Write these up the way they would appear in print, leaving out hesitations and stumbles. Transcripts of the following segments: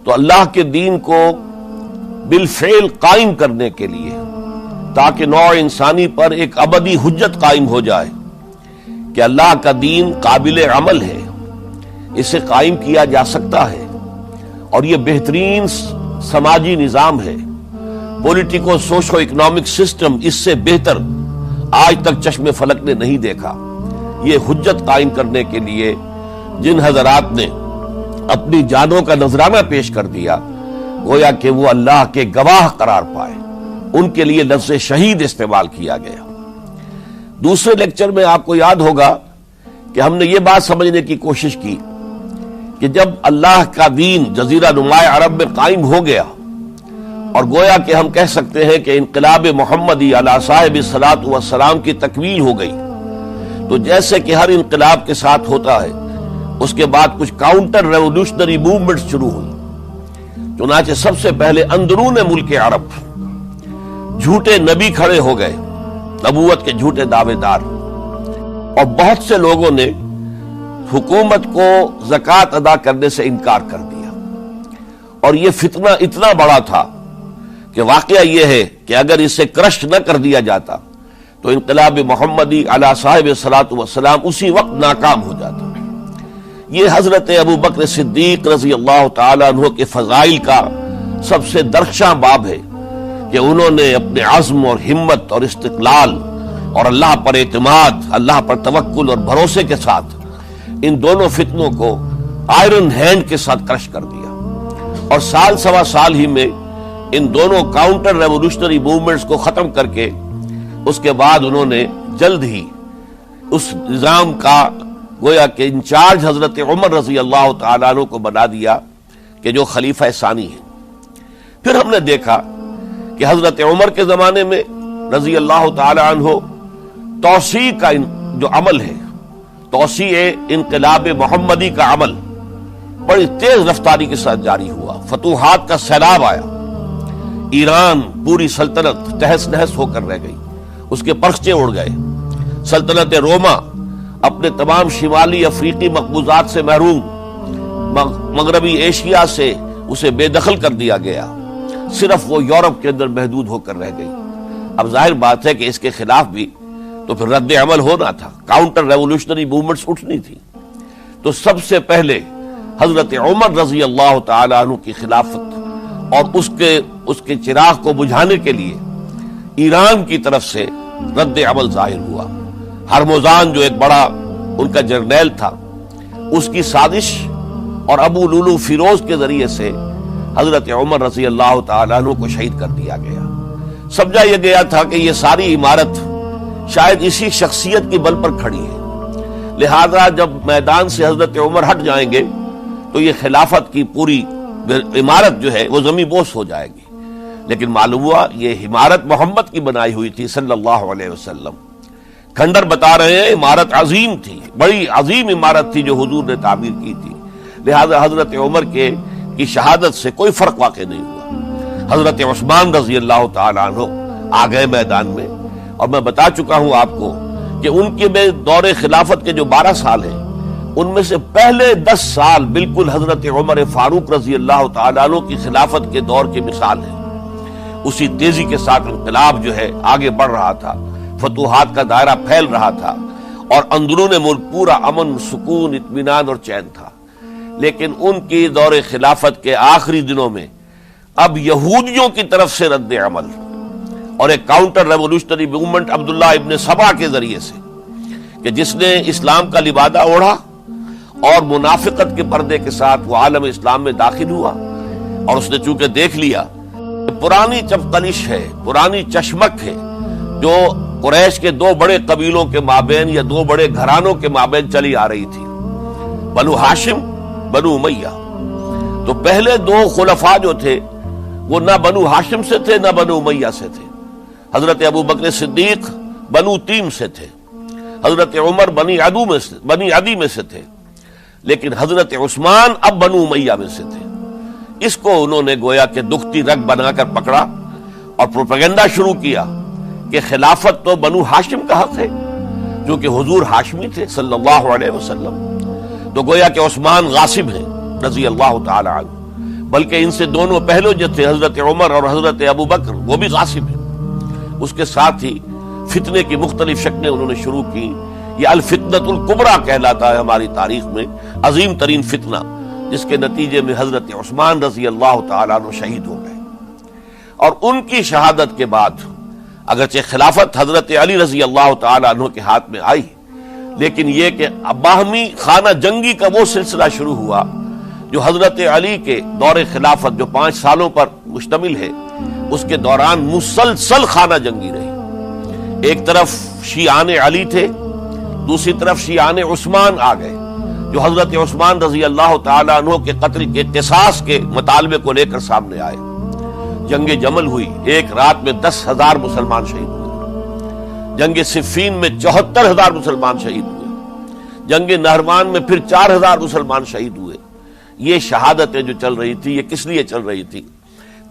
تو اللہ کے دین کو بالفعل قائم کرنے کے لیے، تاکہ نوع انسانی پر ایک ابدی حجت قائم ہو جائے کہ اللہ کا دین قابل عمل ہے، اسے قائم کیا جا سکتا ہے، اور یہ بہترین سماجی نظام ہے، پولیٹیکو سوشو اکنامک سسٹم اس سے بہتر آج تک چشم فلک نے نہیں دیکھا۔ یہ حجت قائم کرنے کے لیے جن حضرات نے اپنی جانوں کا نذرانہ پیش کر دیا، گویا کہ وہ اللہ کے گواہ قرار پائے، ان کے لیے لفظ شہید استعمال کیا گیا۔ دوسرے لیکچر میں آپ کو یاد ہوگا کہ ہم نے یہ بات سمجھنے کی کوشش کی کہ جب اللہ کا دین جزیرہ نماء عرب میں قائم ہو گیا، اور گویا کہ ہم کہہ سکتے ہیں کہ انقلاب محمدی علی صاحب الصلاۃ والسلام کی تکمیل ہو گئی، تو جیسے کہ ہر انقلاب کے ساتھ ہوتا ہے، اس کے بعد کچھ کاؤنٹر ریولوشنری موومنٹ شروع ہوئی۔ چنانچہ سب سے پہلے اندرون ملک عرب جھوٹے نبی کھڑے ہو گئے، نبوت کے جھوٹے دعوے دار، اور بہت سے لوگوں نے حکومت کو زکوٰۃ ادا کرنے سے انکار کر دیا، اور یہ فتنہ اتنا بڑا تھا کہ واقعہ یہ ہے کہ اگر اسے کرش نہ کر دیا جاتا تو انقلاب محمدی علی صاحب الصلاۃ والسلام اسی وقت ناکام ہو جاتا۔ یہ حضرت ابو بکر صدیق رضی اللہ تعالیٰ عنہ کے فضائل کا سب سے درخشاں باب ہے کہ انہوں نے اپنے عزم اور ہمت اور استقلال اور اللہ پر اعتماد، اللہ پر توکل اور بھروسے کے ساتھ ان دونوں فتنوں کو آئرن ہینڈ کے ساتھ کرش کر دیا، اور سال سوا سال ہی میں ان دونوں کاؤنٹر ریولوشنری موومنٹس کو ختم کر کے اس کے بعد انہوں نے جلد ہی اس نظام کا گویا کہ انچارج حضرت عمر رضی اللہ تعالیٰ عنہ کو بنا دیا کہ جو خلیفہ ثانی ہے۔ پھر ہم نے دیکھا کہ حضرت عمر کے زمانے میں رضی اللہ تعالیٰ عنہ توسیع کا جو عمل ہے، توسیع انقلاب محمدی کا عمل بڑی تیز رفتاری کے ساتھ جاری ہوا، فتوحات کا سیلاب آیا، ایران پوری سلطنت تہس نہس ہو کر رہ گئی، اس کے پرخچے اڑ گئے، سلطنت روما اپنے تمام شمالی افریقی مقبوضات سے محروم، مغربی ایشیا سے اسے بے دخل کر دیا گیا، صرف وہ یورپ کے اندر محدود ہو کر رہ گئی۔ اب ظاہر بات ہے کہ اس کے خلاف بھی تو پھر رد عمل ہونا تھا، کاؤنٹر ریولوشنری موومنٹس اٹھنی تھی۔ تو سب سے پہلے حضرت عمر رضی اللہ تعالی عنہ کی خلافت اور اس کے چراغ کو بجھانے کے لیے ایران کی طرف سے رد عمل ظاہر ہوا۔ ہرموزان جو ایک بڑا ان کا جرنیل تھا، اس کی سازش اور ابو لولو فیروز کے ذریعے سے حضرت عمر رضی اللہ تعالیٰ عنہ کو شہید کر دیا گیا۔ سمجھا یہ گیا تھا کہ یہ ساری عمارت شاید اسی شخصیت کی بل پر کھڑی ہے، لہذا جب میدان سے حضرت عمر ہٹ جائیں گے تو یہ خلافت کی پوری عمارت جو ہے وہ زمین بوس ہو جائے گی۔ لیکن معلوم ہوا یہ عمارت محمد کی بنائی ہوئی تھی صلی اللہ علیہ وسلم۔ کھنڈر بتا رہے ہیں عمارت عظیم تھی، بڑی عظیم عمارت تھی جو حضور نے تعمیر کی تھی، لہذا حضرت عمر کی شہادت سے کوئی فرق واقع نہیں ہوا۔ حضرت عثمان رضی اللہ تعالیٰ عنہ آ گئے میدان میں، اور میں بتا چکا ہوں آپ کو کہ ان کے دور خلافت کے جو 12 سال ہیں، ان میں سے پہلے 10 سال بالکل حضرت عمر فاروق رضی اللہ تعالیٰ عنہ کی خلافت کے دور کی مثال ہے۔ اسی تیزی کے ساتھ انقلاب جو ہے آگے بڑھ رہا تھا، فتوحات کا دائرہ پھیل رہا تھا، اور اندرون ملک پورا امن، سکون، اطمینان اور چین تھا۔ لیکن ان کی دور خلافت کے آخری دنوں میں اب یہودیوں کی طرف سے رد عمل اور ایک کاؤنٹر ریولوشنری موومنٹ عبداللہ ابن سبا کے ذریعے سے، کہ جس نے اسلام کا لبادہ اوڑھا اور منافقت کے پردے کے ساتھ وہ عالم اسلام میں داخل ہوا، اور اس نے چونکہ دیکھ لیا پرانی چپقلش ہے، پرانی چشمک ہے جو قریش کے 2 بڑے قبیلوں کے مابین یا 2 بڑے گھرانوں کے مابین چلی آ رہی تھی، بنو ہاشم، بنو امیہ۔ تو پہلے 2 خلفاء جو تھے وہ نہ بنو ہاشم سے تھے نہ بنو امیہ سے تھے۔ حضرت ابو بکر صدیق بنو تیم سے تھے، حضرت عمر بنی عدی میں سے تھے، لیکن حضرت عثمان اب بنو امیہ میں سے تھے۔ اس کو انہوں نے گویا کہ دکھتی رگ بنا کر پکڑا اور پروپیگنڈا شروع کیا کہ خلافت تو بنو ہاشم کا حق ہے، جو کہ حضور ہاشمی تھے صلی اللہ علیہ وسلم۔ تو گویا کہ عثمان غاصب ہیں رضی اللہ تعالی عنہ، بلکہ ان سے دونوں پہلو جو تھے حضرت عمر اور حضرت ابو بکر وہ بھی غاصب ہیں. اس کے ساتھ ہی فتنے کی مختلف شکلیں انہوں نے شروع کی. یہ الفتنۃ الکبریٰ کہلاتا ہے ہماری تاریخ میں، عظیم ترین فتنہ، جس کے نتیجے میں حضرت عثمان رضی اللہ تعالیٰ عنہ شہید ہو گئے. اور ان کی شہادت کے بعد اگرچہ خلافت حضرت علی رضی اللہ تعالیٰ عنہ کے ہاتھ میں آئی، لیکن یہ کہ باہمی خانہ جنگی کا وہ سلسلہ شروع ہوا جو حضرت علی کے دور خلافت جو 5 سالوں پر مشتمل ہے، اس کے دوران مسلسل خانہ جنگی رہی. ایک طرف شیعان علی تھے، دوسری طرف شیعان عثمان آ گئے جو حضرت عثمان رضی اللہ تعالیٰ عنہ کے قتل کے قصاص کے مطالبے کو لے کر سامنے آئے. جنگ جمل ہوئی، ایک رات میں 10,000 مسلمان شہید ہوئے. جنگ صفین میں 74,000 مسلمان شہید ہوئے. جنگ نہروان میں پھر 4,000 مسلمان شہید ہوئے. یہ شہادتیں جو چل رہی تھی، یہ کس لیے چل رہی تھی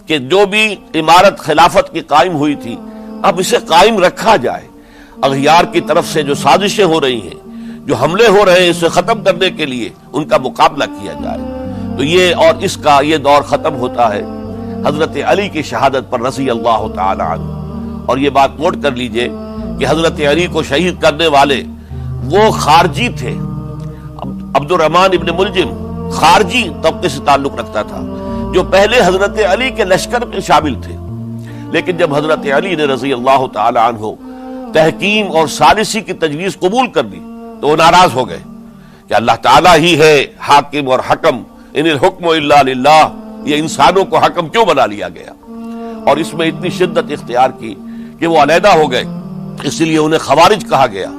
کہ جو بھی عمارت خلافت کی قائم ہوئی تھی اب اسے قائم رکھا جائے. اغیار کی طرف سے جو سازشیں ہو رہی ہیں، جو حملے ہو رہے ہیں، اسے ختم کرنے کے لیے ان کا مقابلہ کیا جائے. تو یہ اور اس کا یہ دور ختم ہوتا ہے حضرت علی کی شہادت پر رضی اللہ تعالی عنہ. اور یہ بات نوٹ کر لیجئے کہ حضرت علی کو شہید کرنے والے وہ خارجی تھے. عبد الرحمن ابن ملجم خارجی طبقے سے تعلق رکھتا تھا جو پہلے حضرت علی کے لشکر میں شامل تھے، لیکن جب حضرت علی نے رضی اللہ تعالی عنہ تحکیم اور ثالثی کی تجویز قبول کر لی تو وہ ناراض ہو گئے کہ اللہ تعالیٰ ہی ہے حاکم اور حکم، ان الحکم الا للہ. یہ انسانوں کو حکم کیوں بنا لیا گیا؟ اور اس میں اتنی شدت اختیار کی کہ وہ علیحدہ ہو گئے. اس لیے انہیں خوارج کہا گیا.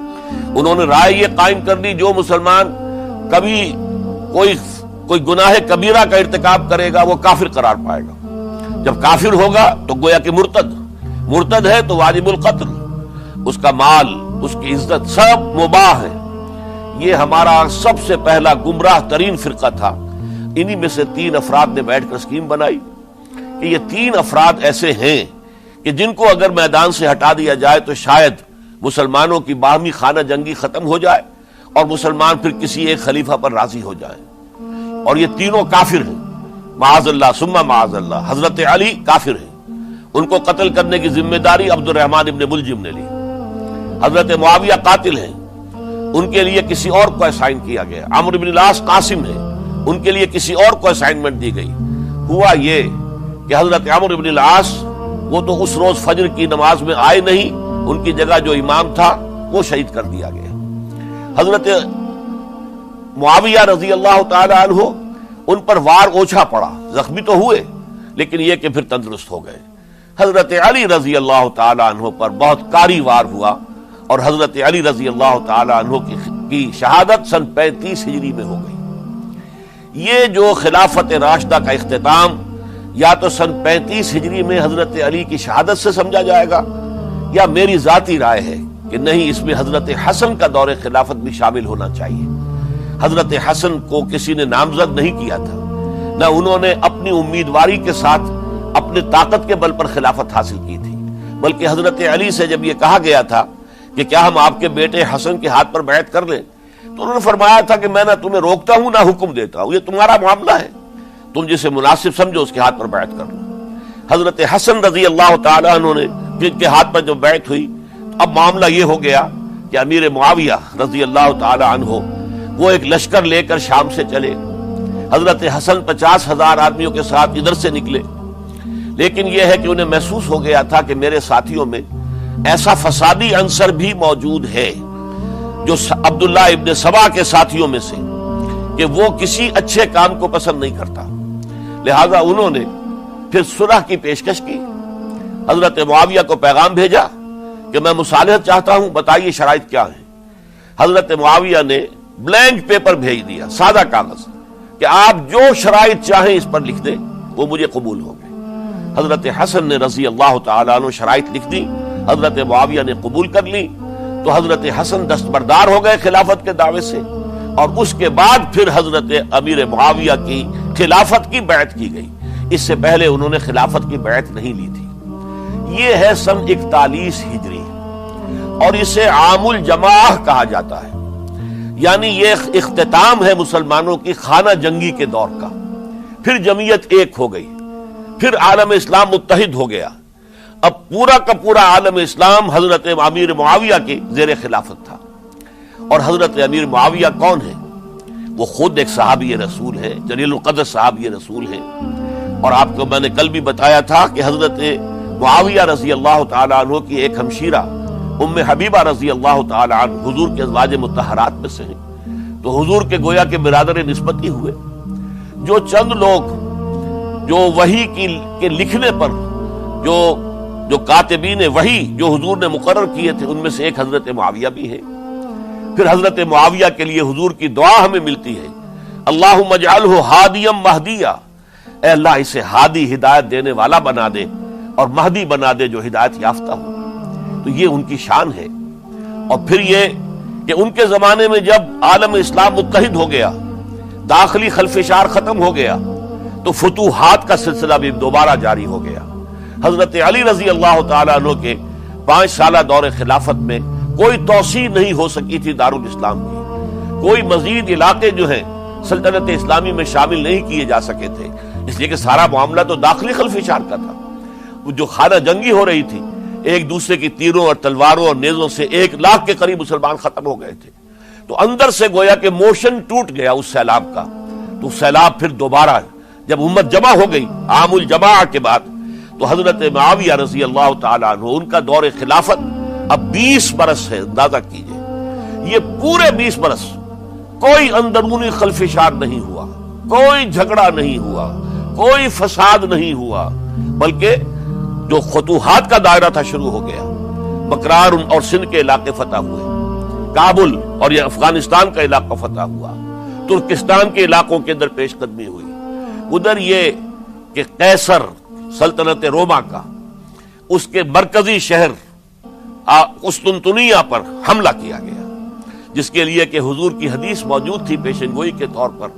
انہوں نے رائے یہ قائم کر دی جو مسلمان کبھی کوئی گناہ کبیرہ کا ارتکاب کرے گا وہ کافر قرار پائے گا. جب کافر ہوگا تو گویا کہ مرتد ہے تو واجب القتل، اس کا مال، اس کی عزت سب مباح ہے. یہ ہمارا سب سے پہلا گمراہ ترین فرقہ تھا. انہی میں سے 3 افراد نے بیٹھ کر اسکیم بنائی کہ یہ 3 افراد ایسے ہیں کہ جن کو اگر میدان سے ہٹا دیا جائے تو شاید مسلمانوں کی باہمی خانہ جنگی ختم ہو جائے اور مسلمان پھر کسی ایک خلیفہ پر راضی ہو جائیں. اور یہ تینوں کافر ہیں، معاذ اللہ ثم معاذ اللہ. حضرت علی کافر ہیں، ان کو قتل کرنے کی ذمہ داری عبد الرحمن ابن ملجم نے لی. حضرت معاویہ قاتل ہیں، ان کے لیے کسی اور کو اسائن کیا گیا. عمرو بن العاص قاسم ہیں، ان کے لیے کسی اور کو اسائنمنٹ دی گئی. ہوا یہ کہ حضرت عمرو بن العاص وہ تو اس روز فجر کی نماز میں آئے نہیں، ان کی جگہ جو امام تھا وہ شہید کر دیا گیا. حضرت معاویہ رضی اللہ تعالی عنہ ان پر وار اوچھا پڑا، زخمی تو ہوئے لیکن یہ کہ پھر تندرست ہو گئے. حضرت علی رضی اللہ تعالی عنہ پر بہت کاری وار ہوا اور حضرت علی رضی اللہ تعالی عنہ کی شہادت سن 35 ہجری میں ہو گئی. یہ جو خلافت راشدہ کا اختتام یا تو سن 35 ہجری میں حضرت علی کی شہادت سے سمجھا جائے گا، یا میری ذاتی رائے ہے کہ نہیں، اس میں حضرت حسن کا دور خلافت بھی شامل ہونا چاہیے. حضرت حسن کو کسی نے نامزد نہیں کیا تھا، نہ انہوں نے اپنی امیدواری کے ساتھ اپنے طاقت کے بل پر خلافت حاصل کی تھی، بلکہ حضرت علی سے جب یہ کہا گیا تھا کہ کیا ہم آپ کے بیٹے حسن کے ہاتھ پر بیعت کر لیں، تو انہوں نے فرمایا تھا کہ میں نہ تمہیں روکتا ہوں نہ حکم دیتا ہوں، یہ تمہارا معاملہ ہے، تم جسے مناسب سمجھو اس کے ہاتھ پر بیعت کر لو. حضرت حسن رضی اللہ تعالیٰ عنہ نے جن کے ہاتھ پر جو بیعت ہوئی، اب معاملہ یہ ہو گیا کہ امیر معاویہ رضی اللہ تعالی عنہ وہ ایک لشکر لے کر شام سے چلے. حضرت حسن 50,000 آدمیوں کے ساتھ ادھر سے نکلے، لیکن یہ ہے کہ انہیں محسوس ہو گیا تھا کہ میرے ساتھیوں میں ایسا فسادی عنصر بھی موجود ہے جو عبداللہ ابن سبا کے ساتھیوں میں سے، کہ وہ کسی اچھے کام کو پسند نہیں کرتا. لہذا انہوں نے پھر صلح کی پیشکش کی. حضرت معاویہ کو پیغام بھیجا کہ میں مصالحت چاہتا ہوں، بتائیے شرائط کیا ہیں. حضرت معاویہ نے بلینک پیپر بھیج دیا، سادہ کاغذ، کہ آپ جو شرائط چاہیں اس پر لکھ دیں، وہ مجھے قبول ہوں گے. حضرت حسن نے رضی اللہ تعالیٰ عنہ شرائط لکھ دی، حضرت معاویہ نے قبول کر لی، تو حضرت حسن دستبردار ہو گئے خلافت کے دعوے سے، اور اس کے بعد پھر حضرت امیر معاویہ کی خلافت کی بیعت کی گئی. اس سے پہلے انہوں نے خلافت کی بیعت نہیں لی تھی. یہ ہے سن 41 ہجری، اور اسے عام الجماع کہا جاتا ہے، یعنی یہ اختتام ہے مسلمانوں کی خانہ جنگی کے دور کا. پھر جمعیت ایک ہو گئی، پھر عالم اسلام متحد ہو گیا۔ اب پورا کا پورا عالم اسلام حضرت امیر معاویہ کے زیر خلافت تھا۔ اور حضرت امیر معاویہ کون ہے؟ وہ خود ایک صحابی رسول ہے، جلیل القدر صحابی رسول ہے۔ اور آپ کو میں نے کل بھی بتایا تھا کہ حضرت معاویہ رضی اللہ تعالی عنہ کی ایک ہمشیرہ ام حبیبہ رضی اللہ تعالی عنہ حضور کے ازواج مطہرات میں سے ہیں، تو حضور کے گویا کے برادر نسبت ہی ہوئے۔ جو چند لوگ جو وحی کے لکھنے پر جو کاتبین وحی جو حضور نے مقرر کیے تھے، ان میں سے ایک حضرت معاویہ بھی ہے۔ پھر حضرت معاویہ کے لیے حضور کی دعا ہمیں ملتی ہے، اللہم اجعلہ ہادیا مہدیا، اے اللہ اسے ہادی ہدایت دینے والا بنا دے اور مہدی بنا دے جو ہدایت یافتہ ہو۔ تو یہ ان کی شان ہے۔ اور پھر یہ کہ ان کے زمانے میں جب عالم اسلام متحد ہو گیا، داخلی خلفشار ختم ہو گیا، تو فتوحات کا سلسلہ بھی دوبارہ جاری ہو گیا۔ حضرت علی رضی اللہ تعالیٰ عنہ کے 5 سالہ دور خلافت میں کوئی توسیع نہیں ہو سکی تھی دارالاسلام کی، کوئی مزید علاقے جو ہیں سلطنت اسلامی میں شامل نہیں کیے جا سکے تھے، اس لیے کہ سارا معاملہ تو داخلی خلفشار کا تھا۔ جو خانہ جنگی ہو رہی تھی، ایک دوسرے کی تیروں اور تلواروں اور نیزوں سے 1 لاکھ کے قریب مسلمان ختم ہو گئے تھے، تو اندر سے گویا کہ موشن ٹوٹ گیا اس سیلاب کا۔ تو سیلاب پھر دوبارہ جب امت جمع ہو گئی عام الجماع کے بعد، تو حضرت معاویہ رضی اللہ تعالیٰ عنہ ان کا دور خلافت اب 20 برس ہے۔ اندازہ کیجئے یہ پورے 20 برس کوئی اندرونی خلفشار نہیں ہوا، کوئی جھگڑا نہیں ہوا، کوئی فساد نہیں ہوا، بلکہ جو فتوحات کا دائرہ تھا شروع ہو گیا۔ بکرار اور سندھ کے علاقے فتح ہوئے، کابل اور یہ افغانستان کا علاقہ فتح ہوا، ترکستان کے علاقوں کے اندر پیش قدمی ہوئی۔ ادھر یہ کہ قیصر سلطنت روما کا اس کے مرکزی شہر قسطنطنیہ پر حملہ کیا گیا، جس کے لیے کہ حضور کی حدیث موجود تھی پیشن گوئی کے طور پر،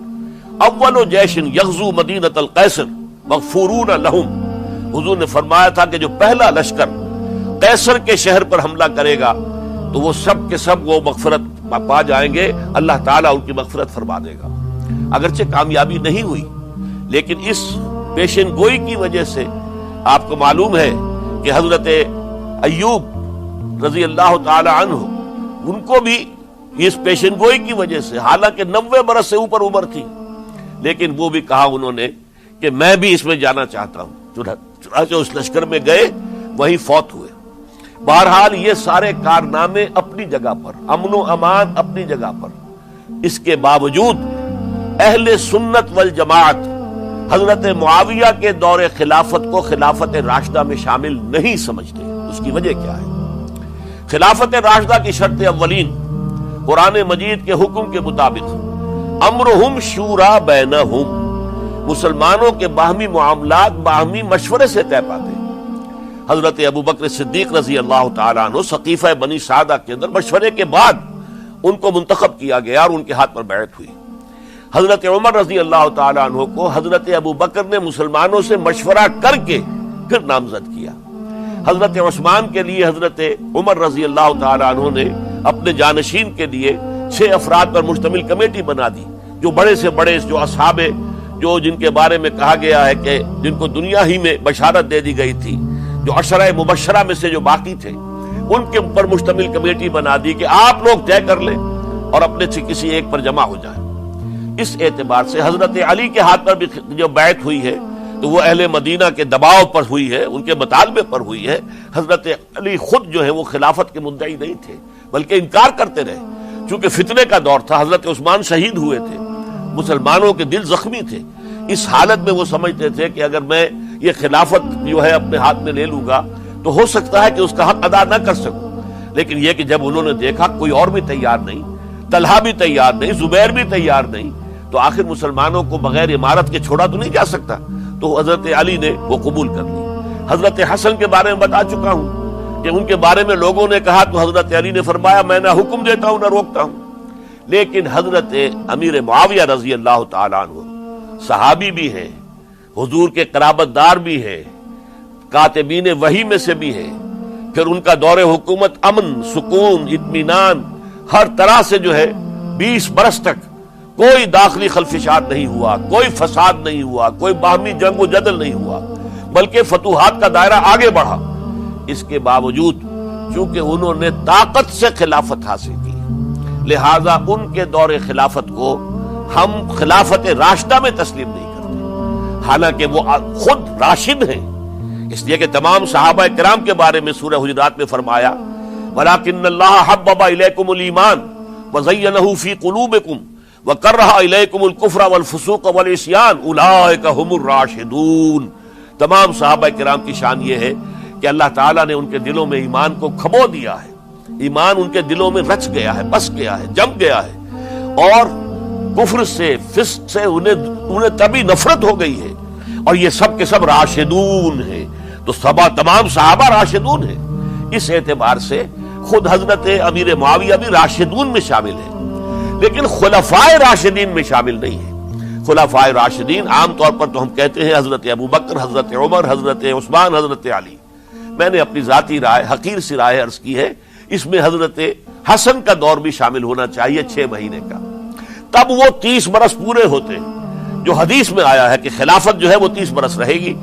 اول جیش یغزو مدینۃ القیصر مغفورون لہم۔ حضور نے فرمایا تھا کہ جو پہلا لشکر قیصر کے شہر پر حملہ کرے گا تو وہ سب کے سب وہ مغفرت پا جائیں گے، اللہ تعالیٰ ان کی مغفرت فرما دے گا۔ اگرچہ کامیابی نہیں ہوئی، لیکن اس پیشن گوئی کی وجہ سے آپ کو معلوم ہے کہ حضرت ایوب رضی اللہ تعالی عنہ ان کو بھی اس پیشن گوئی کی وجہ سے، حالانکہ 90 برس سے اوپر عمر تھی، لیکن وہ بھی کہا انہوں نے کہ میں بھی اس میں جانا چاہتا ہوں، چنانچہ اس لشکر میں گئے، وہیں فوت ہوئے۔ بہرحال یہ سارے کارنامے اپنی جگہ پر، امن و امان اپنی جگہ پر، اس کے باوجود اہل سنت والجماعت حضرت معاویہ کے دور خلافت کو خلافت راشدہ میں شامل نہیں سمجھتے۔ اس کی وجہ کیا ہے؟ خلافت راشدہ کی شرط اولین قرآن مجید کے حکم کے مطابق امرہم شورا بینہم، مسلمانوں کے باہمی معاملات باہمی مشورے سے طے پاتے۔ حضرت ابوبکر صدیق رضی اللہ تعالیٰ عنہ سقیفہ بنی سعدہ کے اندر مشورے کے بعد ان کو منتخب کیا گیا اور ان کے ہاتھ پر بیعت ہوئی۔ حضرت عمر رضی اللہ تعالیٰ عنہ کو حضرت ابوبکر نے مسلمانوں سے مشورہ کر کے پھر نامزد کیا۔ حضرت عثمان کے لیے حضرت عمر رضی اللہ تعالیٰ عنہ نے اپنے جانشین کے لیے 6 افراد پر مشتمل کمیٹی بنا دی، جو بڑے سے بڑے جو اصحاب جو جن کے بارے میں کہا گیا ہے کہ جن کو دنیا ہی میں بشارت دے دی گئی تھی، جو عشرہ مبشرہ میں سے جو باقی تھے، ان کے اوپر مشتمل کمیٹی بنا دی کہ آپ لوگ طے کر لیں اور اپنے سے کسی ایک پر جمع ہو جائیں۔ اس اعتبار سے حضرت علی کے ہاتھ پر بھی جو بیعت ہوئی ہے تو وہ اہل مدینہ کے دباؤ پر ہوئی ہے، ان کے مطالبے پر ہوئی ہے۔ حضرت علی خود جو ہے وہ خلافت کے مدعی نہیں تھے، بلکہ انکار کرتے رہے، چونکہ فتنے کا دور تھا۔ حضرت عثمان شہید ہوئے تھے، مسلمانوں کے دل زخمی تھے۔ اس حالت میں وہ سمجھتے تھے کہ اگر میں یہ خلافت جو ہے اپنے ہاتھ میں لے لوں گا تو ہو سکتا ہے کہ اس کا حق ادا نہ کر سکوں، لیکن یہ کہ جب انہوں نے دیکھا کوئی اور بھی تیار نہیں، طلحہ بھی تیار نہیں، زبیر بھی تیار نہیں، تو آخر مسلمانوں کو بغیر امارت کے چھوڑا تو نہیں جا سکتا، تو حضرت علی نے وہ قبول کر لی۔ حضرت حسن کے بارے میں بتا چکا ہوں کہ ان کے بارے میں لوگوں نے کہا تو حضرت علی نے فرمایا میں نہ حکم دیتا ہوں نہ روکتا ہوں۔ لیکن حضرت امیر معاویہ رضی اللہ تعالیٰ عنہ صحابی بھی ہیں، حضور کے قرابت دار بھی ہیں، کاتبین وحی میں سے بھی ہیں، پھر ان کا دور حکومت امن، سکون، اطمینان ہر طرح سے جو ہے 20 برس تک کوئی داخلی خلفشات نہیں ہوا، کوئی فساد نہیں ہوا، کوئی باہمی جنگ و جدل نہیں ہوا، بلکہ فتوحات کا دائرہ آگے بڑھا۔ اس کے باوجود چونکہ انہوں نے طاقت سے خلافت حاصل کی، لہذا ان کے دور خلافت کو ہم خلافت راشدہ میں تسلیم نہیں کرتے، حالانکہ وہ خود راشد ہیں، اس لیے کہ تمام صحابہ کرام کے بارے میں سورہ حجرات میں فرمایا وَلَكِنَّ اللَّهَ حَبَّبَ إِلَيْكُمُ الْإِيمَانَ وَزَيَّنَهُ فِي قُلُوبِكُمْ وَكَرَّهَ إِلَيْكُمُ الْكُفْرَ وَالْفُسُوقَ وَالْعِصْيَانَ أُولَٰئِكَ هُمُ الرَّاشِدُونَ۔ تمام صحابہ کرام کی شان یہ ہے کہ اللہ تعالیٰ نے ان کے دلوں میں ایمان کو کھبو دیا ہے، ایمان ان کے دلوں میں رچ گیا ہے، بس گیا ہے، جم گیا ہے، اور کفر سے فسق سے انہیں تبھی نفرت ہو گئی ہے، اور یہ سب کے سب راشدون ہیں۔ تو تمام صحابہ راشدون ہیں، اس اعتبار سے خود حضرت امیر معاویہ بھی راشدون میں شامل ہے، لیکن خلفائے راشدین میں شامل نہیں ہے۔ خلفائے راشدین عام طور پر تو ہم کہتے ہیں حضرت ابو بکر، حضرت عمر، حضرت عثمان، حضرت علی۔ میں نے اپنی ذاتی رائے، حقیر سی رائے عرض کی ہے، اس میں حضرت حسن کا دور بھی شامل ہونا چاہیے 6 مہینے کا، تب وہ 30 برس پورے ہوتے ہیں، جو حدیث میں آیا ہے کہ خلافت جو ہے وہ 30 برس رہے گی،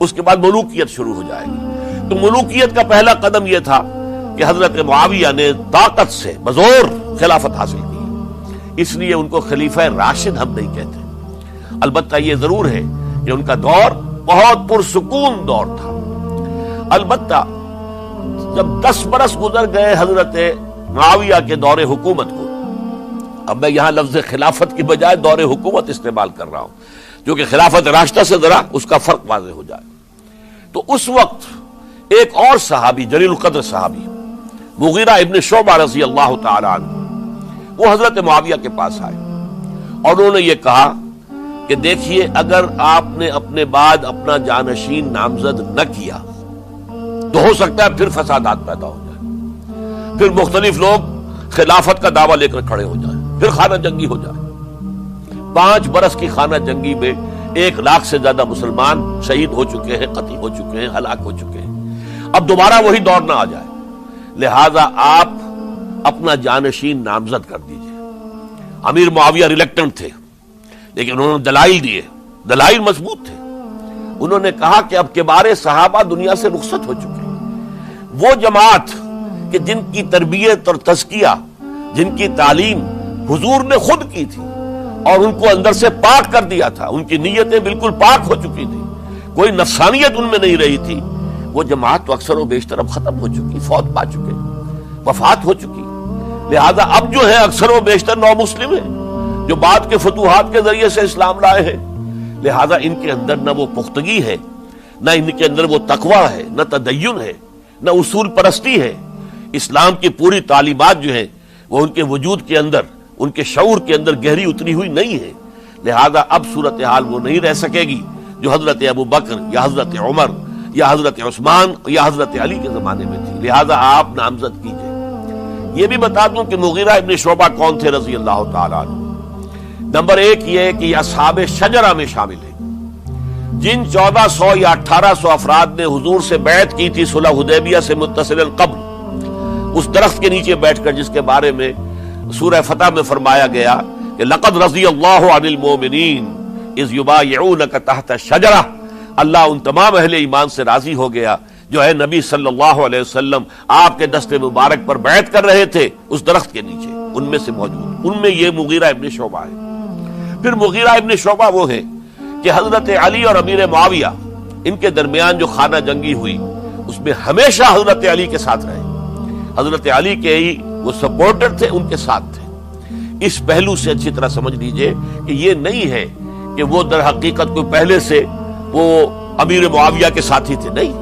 اس کے بعد ملوکیت شروع ہو جائے گی۔ تو ملوکیت کا پہلا قدم یہ تھا کہ حضرت معاویہ نے طاقت سے بزور خلافت حاصل کی، اس لیے ان کو خلیفہ راشد ہم نہیں کہتے۔ البتہ یہ ضرور ہے کہ ان کا دور بہت پرسکون دور تھا۔ البتہ جب 10 برس گزر گئے حضرت معاویہ کے دور حکومت کو، اب میں یہاں لفظ خلافت کی بجائے دور حکومت استعمال کر رہا ہوں، جو کہ خلافت راشدہ سے ذرا اس کا فرق واضح ہو جائے، تو اس وقت ایک اور صحابی، جلیل القدر صحابی مغیرہ ابن شعبہ رضی اللہ تعالی عنہ، وہ حضرت معاویہ کے پاس آئے اور انہوں نے یہ کہا کہ دیکھیے، اگر آپ نے اپنے بعد اپنا جانشین نامزد نہ کیا تو ہو سکتا ہے پھر فسادات پیدا ہو جائے، پھر مختلف لوگ خلافت کا دعویٰ لے کر کھڑے ہو جائیں، پھر خانہ جنگی ہو جائے۔ 5 برس کی خانہ جنگی میں 1 لاکھ سے زیادہ مسلمان شہید ہو چکے ہیں، قتل ہو چکے ہیں، ہلاک ہو چکے ہیں۔ اب دوبارہ وہی دور نہ آ جائے، لہذا آپ اپنا جانشین نامزد کر دیجئے۔ امیر معاویہ ریلیکٹنٹ تھے، لیکن انہوں نے دلائل دیے، دلائل مضبوط تھے۔ انہوں نے کہا کہ اب کبار صحابہ دنیا سے رخصت ہو چکے ہیں، وہ جماعت کہ جن کی تربیت اور تزکیہ، جن کی تعلیم حضور نے خود کی تھی اور ان کو اندر سے پاک کر دیا تھا، ان کی نیتیں بالکل پاک ہو چکی تھی، کوئی نفسانیت ان میں نہیں رہی تھی، وہ جماعت تو اکثر و بیشتر اب ختم ہو چکی، فوت پا چکے، وفات ہو چکی۔ لہذا اب جو ہے اکثر و بیشتر نو مسلم ہیں، جو بعد کے فتوحات کے ذریعے سے اسلام لائے ہیں، لہذا ان کے اندر نہ وہ پختگی ہے، نہ ان کے اندر وہ تقوی ہے، نہ تدین ہے، نہ اصول پرستی ہے۔ اسلام کی پوری تعلیمات جو ہیں وہ ان کے وجود کے اندر، ان کے شعور کے اندر گہری اتری ہوئی نہیں ہے، لہذا اب صورتحال وہ نہیں رہ سکے گی جو حضرت ابو بکر یا حضرت عمر یا حضرت عثمان یا حضرت علی کے زمانے میں تھی، لہذا آپ نامزد کیجئے۔ یہ بھی بتا دوں کہ مغیرہ ابن شعبہ کون تھے رضی اللہ تعالیٰ عنہ۔ نمبر 1 یہ کہ یہ اصحاب شجرہ میں شامل ہیں، جن 1400 یا 1800 افراد نے حضور سے بیعت کی تھی صلح حدیبیہ سے متصل قبل، اس درخت کے نیچے بیٹھ کر، جس کے بارے میں سورہ فتح میں فرمایا گیا کہ لقد رضی اللہ عن المؤمنین اذ یبایعونک تحت الشجرہ، اللہ ان تمام اہل ایمان سے راضی ہو گیا جو ہے نبی صلی اللہ علیہ وسلم آپ کے دست مبارک پر بیعت کر رہے تھے اس درخت کے نیچے، ان میں سے موجود، ان میں یہ مغیرہ ابن شعبہ ہے۔ پھر مغیرہ ابن شعبہ وہ ہے کہ حضرت علی اور امیر معاویہ، ان کے درمیان جو خانہ جنگی ہوئی اس میں ہمیشہ حضرت علی کے ساتھ رہے، حضرت علی کے ہی وہ سپورٹر تھے، ان کے ساتھ تھے۔ اس پہلو سے اچھی طرح سمجھ لیجئے کہ یہ نہیں ہے کہ وہ در حقیقت کو پہلے سے وہ امیر معاویہ کے ساتھی تھے، نہیں،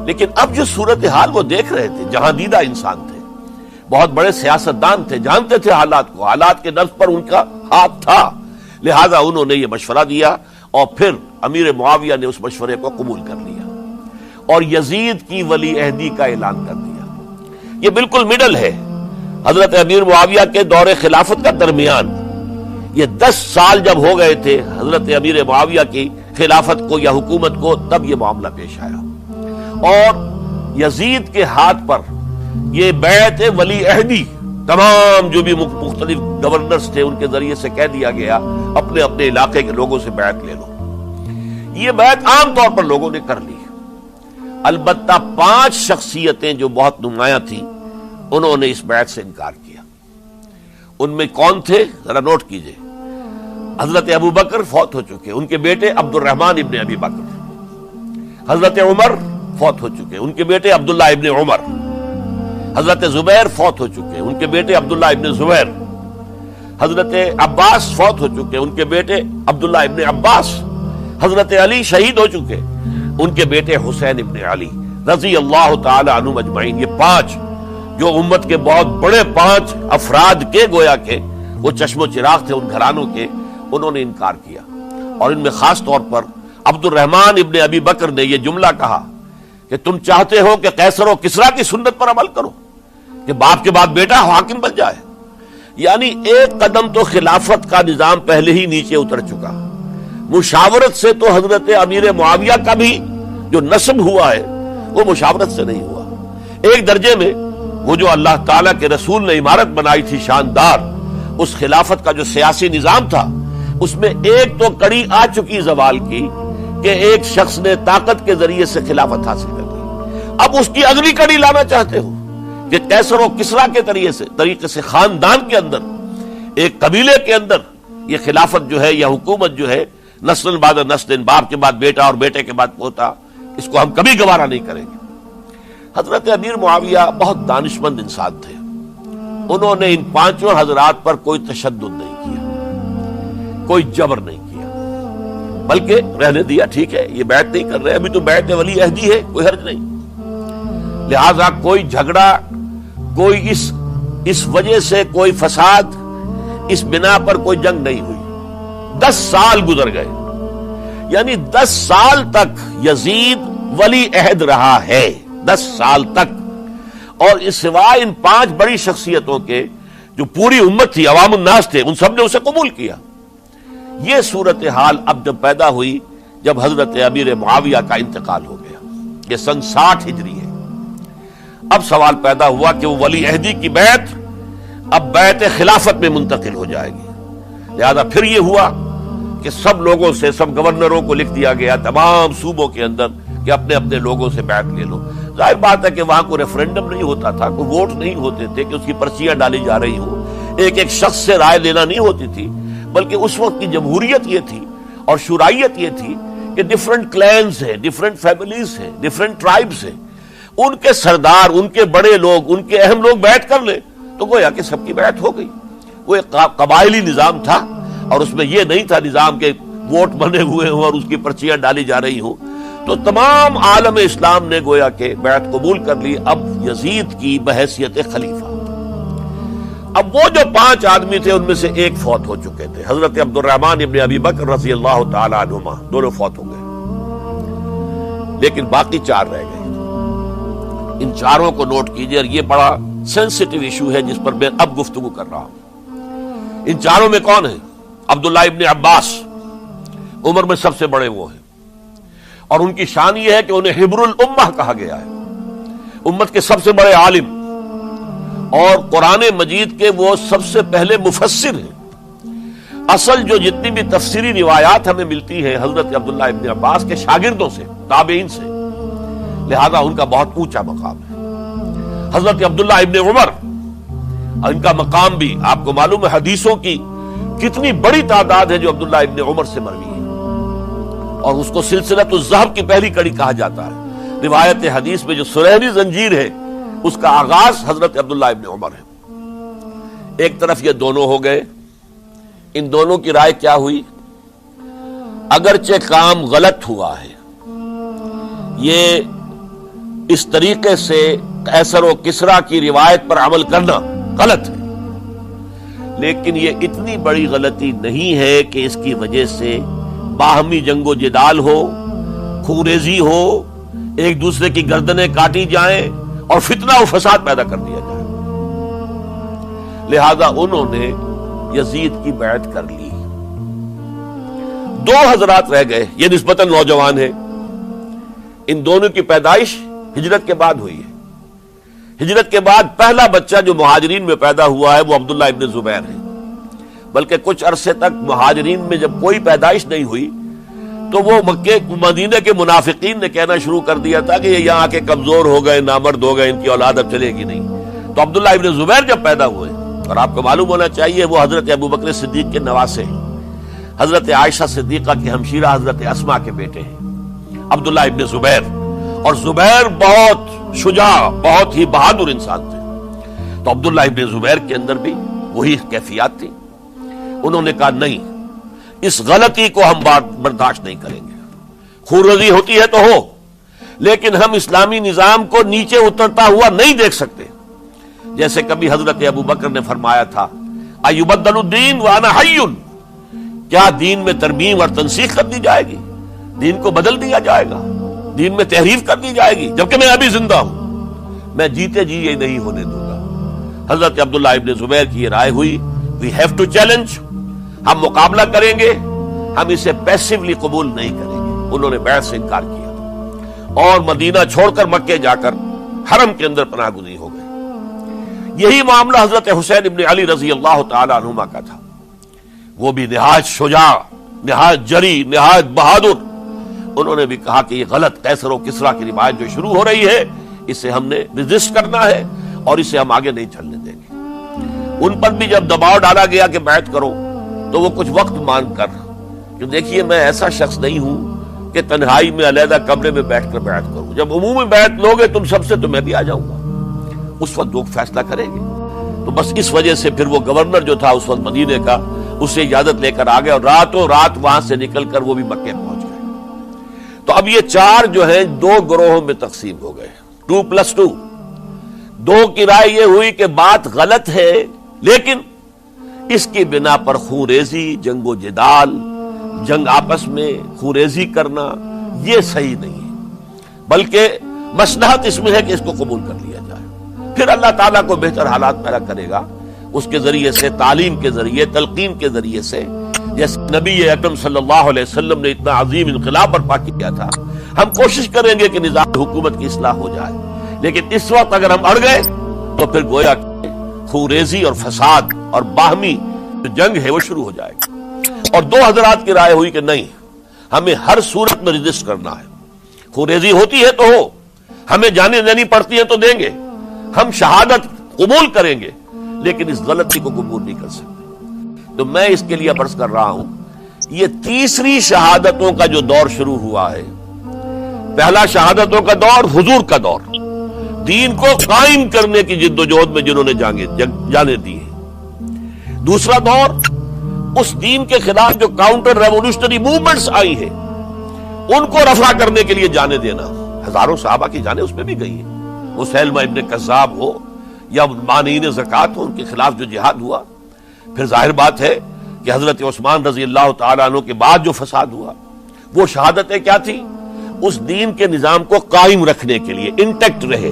لیکن اب جو صورتحال وہ دیکھ رہے تھے، جہاں دیدہ انسان تھے، بہت بڑے سیاستدان تھے، جانتے تھے حالات کو، حالات کے نبض پر ان کا ہاتھ تھا، لہذا انہوں نے یہ مشورہ دیا اور پھر امیر معاویہ نے اس مشورے کو قبول کر لیا اور یزید کی ولی عہدی کا اعلان کر دیا۔ یہ بالکل مڈل ہے حضرت امیر معاویہ کے دور خلافت کا درمیان، یہ 10 سال جب ہو گئے تھے حضرت امیر معاویہ کی خلافت کو یا حکومت کو، تب یہ معاملہ پیش آیا اور یزید کے ہاتھ پر یہ بیعت ولی عہدی تمام جو بھی مختلف گورنرز تھے ان کے ذریعے سے کہہ دیا گیا اپنے اپنے علاقے کے لوگوں سے بیعت لے لو. یہ بیعت عام طور پر لوگوں نے کر لی. البتہ 5 شخصیتیں جو بہت نمایاں تھیں انہوں نے اس بیعت سے انکار کیا. ان میں کون تھے ذرا نوٹ کیجئے. حضرت ابو بکر فوت ہو چکے، ان کے بیٹے عبد الرحمن ابن ابی بکر. حضرت عمر فوت ہو چکے، ان کے بیٹے عبداللہ ابن عمر. حضرت زبیر فوت ہو چکے، ان کے بیٹے عبداللہ ابن زبیر. حضرت عباس فوت ہو چکے، ان کے بیٹے عبداللہ ابن عباس. حضرت علی شہید ہو چکے، ان کے بیٹے حسین ابن علی رضی اللہ تعالی عنہم اجمعین. یہ 5 جو امت کے بہت بڑے 5 افراد کے گویا کے وہ چشم و چراغ تھے ان گھرانوں کے، انہوں نے انکار کیا. اور ان میں خاص طور پر عبد الرحمن ابن ابی بکر نے یہ جملہ کہا کہ تم چاہتے ہو کہ قیصر و کسریٰ کی سنت پر عمل کرو کہ باپ کے بعد بیٹا حاکم بن جائے. یعنی ایک قدم تو خلافت کا نظام پہلے ہی نیچے اتر چکا. مشاورت سے تو حضرت امیر معاویہ کا بھی جو نسب ہوا ہے وہ مشاورت سے نہیں ہوا. ایک درجے میں وہ جو اللہ تعالیٰ کے رسول نے عمارت بنائی تھی شاندار، اس خلافت کا جو سیاسی نظام تھا اس میں ایک تو کڑی آ چکی زوال کی کہ ایک شخص نے طاقت کے ذریعے سے خلافت حاصل کر لی. اب اس کی اگلی کڑی لانا چاہتے ہو کہ قیصر و کسریٰ کے طریقے سے خاندان کے اندر ایک قبیلے کے اندر یہ خلافت جو ہے یا حکومت جو ہے نسل بعد نسل، باپ کے بعد بیٹا اور بیٹے کے بعد پوتا، اس کو ہم کبھی گوارا نہیں کریں گے. حضرت امیر معاویہ بہت دانشمند انسان تھے. انہوں نے ان 5 حضرات پر کوئی تشدد نہیں کیا، کوئی جبر نہیں کیا، بلکہ رہنے دیا. ٹھیک ہے یہ بیعت نہیں کر رہے، ابھی تو بیعت ولی عہدی ہے، کوئی حرج نہیں. لہذا کوئی جھگڑا، کوئی اس وجہ سے کوئی فساد، اس بنا پر کوئی جنگ نہیں ہوئی. 10 سال گزر گئے، یعنی 10 سال تک یزید ولی عہد رہا ہے. 10 سال تک. اور اس سوائے ان 5 بڑی شخصیتوں کے جو پوری امت تھی، عوام الناس تھے، ان سب نے اسے قبول کیا. یہ صورتحال اب جب پیدا ہوئی جب حضرت امیر معاویہ کا انتقال ہو گیا، یہ سن 60 ہجری ہے. اب سوال پیدا ہوا کہ وہ ولی عہدی کی بیعت اب بیعت خلافت میں منتقل ہو جائے گی. لہذا پھر یہ ہوا کہ سب لوگوں سے، سب گورنروں کو لکھ دیا گیا تمام صوبوں کے اندر کہ اپنے اپنے لوگوں سے بیعت لے لو. ظاہر بات ہے کہ وہاں کوئی ریفرنڈم نہیں ہوتا تھا، کوئی ووٹ نہیں ہوتے تھے کہ اس کی پرچیاں ڈالی جا رہی ہوں، ایک ایک شخص سے رائے لینا نہیں ہوتی تھی، بلکہ اس وقت کی جمہوریت یہ تھی اور شورائیت یہ تھی کہ ڈفرنٹ کلینز ہیں، ڈفرنٹ فیملیز ہیں، ڈفرنٹ ٹرائبز ہیں، ان کے سردار، ان کے بڑے لوگ، ان کے اہم لوگ بیعت کر لیں تو گویا کہ سب کی بیعت ہو گئی. وہ ایک قبائلی نظام تھا اور اس میں یہ نہیں تھا نظام کے ووٹ بنے ہوئے ہوں اور اس کی پرچیاں ڈالی جا رہی ہوں. تو تمام عالم اسلام نے گویا کہ بیعت قبول کر لی اب یزید کی بحیثیت خلیفہ. اب وہ جو 5 آدمی تھے ان میں سے ایک فوت ہو چکے تھے، حضرت عبد الرحمن ابن ابی بکر رضی اللہ تعالی عنہما، دونوں فوت ہو گئے، لیکن باقی 4 رہ گئے. ان 4 کو نوٹ کیجئے، اور یہ بڑا سینسٹیو ایشو ہے جس پر میں اب گفتگو کر رہا ہوں. ان 4 میں کون ہیں؟ عبداللہ ابن عباس، عمر میں سب سے بڑے وہ ہیں، اور ان کی شان یہ ہے کہ انہیں حبر الامہ کہا گیا ہے، امت کے سب سے بڑے عالم، اور قرآن مجید کے وہ سب سے پہلے مفسر ہیں. اصل جو جتنی بھی تفسیری روایات ہمیں ملتی ہیں حضرت عبداللہ ابن عباس کے شاگردوں سے، تابعین سے، لہذا ان کا بہت اونچا مقام ہے. حضرت عبداللہ ابن عمر، ان کا مقام بھی آپ کو معلوم ہے، حدیثوں کی کتنی بڑی تعداد ہے جو عبداللہ ابن عمر سے مروی ہے، اور اس کو سلسلۃ الذہب کی پہلی کڑی کہا جاتا ہے. روایت حدیث میں جو سنہری زنجیر ہے اس کا آغاز حضرت عبداللہ ابن عمر ہے. ایک طرف یہ دونوں ہو گئے، ان دونوں کی رائے کیا ہوئی؟ اگرچہ کام غلط ہوا ہے، یہ اس طریقے سے قیصر و کسریٰ کی روایت پر عمل کرنا غلط ہے، لیکن یہ اتنی بڑی غلطی نہیں ہے کہ اس کی وجہ سے باہمی جنگ و جدال ہو، خوریزی ہو، ایک دوسرے کی گردنیں کاٹی جائیں اور فتنہ و فساد پیدا کر دیا جائے. لہذا انہوں نے یزید کی بیعت کر لی. 2 حضرات رہ گئے، یہ نسبتاً نوجوان ہیں، ان دونوں کی پیدائش ہجرت کے بعد ہوئی ہے. ہجرت کے بعد پہلا بچہ جو مہاجرین میں پیدا ہوا ہے وہ عبداللہ ابن زبیر ہے، بلکہ کچھ عرصے تک مہاجرین میں جب کوئی پیدائش نہیں ہوئی تو وہ مکے مدینے کے منافقین نے کہنا شروع کر دیا تھا کہ یہ یہاں آ کے کمزور ہو گئے، نامرد ہو گئے، ان کی اولاد اب چلے گی نہیں۔ تو عبداللہ ابن زبیر جب پیدا ہوئے، اور آپ کو معلوم ہونا چاہیے وہ حضرت ابوبکر صدیق کے نواسے ہیں، حضرت عائشہ صدیقہ کی ہمشیرہ حضرت اسماء کے بیٹے ہیں عبداللہ ابن زبیر، اور زبیر بہت شجاع، بہت ہی بہادر انسان تھے۔ تو عبداللہ ابن زبیر کے اندر بھی وہی کیفیات تھی۔ انہوں نے کہا نہیں، اس غلطی کو ہم برداشت نہیں کریں گے، خونریزی ہوتی ہے تو ہو، لیکن ہم اسلامی نظام کو نیچے اترتا ہوا نہیں دیکھ سکتے۔ جیسے کبھی حضرت ابوبکر نے فرمایا تھا ایبدل الدین وانا حی، کیا دین میں ترمیم اور تنسیخ کر دی جائے گی؟ دین کو بدل دیا جائے گا، دین میں تحریف کر دی جائے گی، جبکہ میں ابھی زندہ ہوں، میں جیتے جی یہ نہیں ہونے دوں گا۔ حضرت عبداللہ ابن زبیر کی یہ رائے ہوئی وی ہیو ٹو چیلنج، ہم مقابلہ کریں گے، ہم اسے پیسیولی قبول نہیں کریں گے۔ انہوں نے بیعت سے انکار کیا اور مدینہ چھوڑ کر مکے جا کر حرم کے اندر پناہ گزین ہو گئے۔ یہی معاملہ حضرت حسین ابن علی رضی اللہ تعالی عنہما کا تھا، وہ بھی نہایت شجاع، نہایت جری، نہایت بہادر۔ انہوں نے بھی کہا کہ یہ غلط قیصر و کسریٰ کی روایت جو شروع ہو رہی ہے اسے ہم نے ریزسٹ کرنا ہے اور اسے ہم آگے نہیں چلنے دیں گے۔ ان پر بھی جب دباؤ ڈالا گیا کہ بیعت کرو تو وہ کچھ وقت مان کر کہ دیکھیے میں ایسا شخص نہیں ہوں کہ تنہائی میں علیحدہ کمرے میں بیٹھ کر بیعت کروں، جب عمومی بیعت لوگے تم سب سے تو میں بھی آ جاؤں گا، اس وقت لوگ فیصلہ کریں گے۔ تو بس اس وجہ سے پھر وہ گورنر جو تھا اس وقت مدینے کا، اسے اجازت لے کر آ گئے اور راتوں رات وہاں سے نکل کر وہ بھی مکے پہنچ گئے۔ تو اب یہ چار جو ہیں دو گروہوں میں تقسیم ہو گئے، 2+2۔ دو کی رائے یہ ہوئی کہ بات غلط ہے، لیکن اس کی بنا پر خونریزی، جنگ و جدال، جنگ آپس میں خونریزی کرنا یہ صحیح نہیں ہے، بلکہ مصلحت اس میں ہے کہ اس کو قبول کر لیا جائے۔ پھر اللہ تعالیٰ کو بہتر حالات پیدا کرے گا اس کے ذریعے سے، تعلیم کے ذریعے، تلقین کے ذریعے سے، جیسے نبی اکرم صلی اللہ علیہ وسلم نے اتنا عظیم انقلاب برپا کیا تھا۔ ہم کوشش کریں گے کہ نظام حکومت کی اصلاح ہو جائے، لیکن اس وقت اگر ہم اڑ گئے تو پھر گویا کہ خونریزی اور فساد اور باہمی جو جنگ ہے وہ شروع ہو جائے گی۔ اور دو حضرات کی رائے ہوئی کہ نہیں، ہمیں ہر صورت میں ریزسٹ کرنا ہے، خونریزی ہوتی ہے تو ہو، ہمیں جانے دینی پڑتی ہے تو دیں گے، ہم شہادت قبول کریں گے، لیکن اس غلطی کو قبول نہیں کر سکتے۔ تو میں اس کے لیے عرض کر رہا ہوں، یہ تیسری شہادتوں کا جو دور شروع ہوا ہے، پہلا شہادتوں کا دور حضور کا دور، دین کو قائم کرنے کی جد و جہد میں جنہوں نے جانیں دی ہیں۔ دوسرا دور اس دین کے خلاف جو کاؤنٹر ریولوشنری موومنٹس آئی ہیں ان کو رفع کرنے کے لیے جانیں دینا۔ ہزاروں صحابہ کی جانیں اس میں بھی گئی ہیں، مسیلمہ ابن کذاب ہو یا مانعین زکوٰۃ ہو، ان کے خلاف جو جہاد ہوا۔ پھر ظاہر بات ہے کہ حضرت عثمان رضی اللہ تعالیٰ عنہ کے بعد جو فساد ہوا، وہ شہادتیں کیا تھی؟ اس دین کے نظام کو قائم رکھنے کے لیے، انٹیکٹ رہے،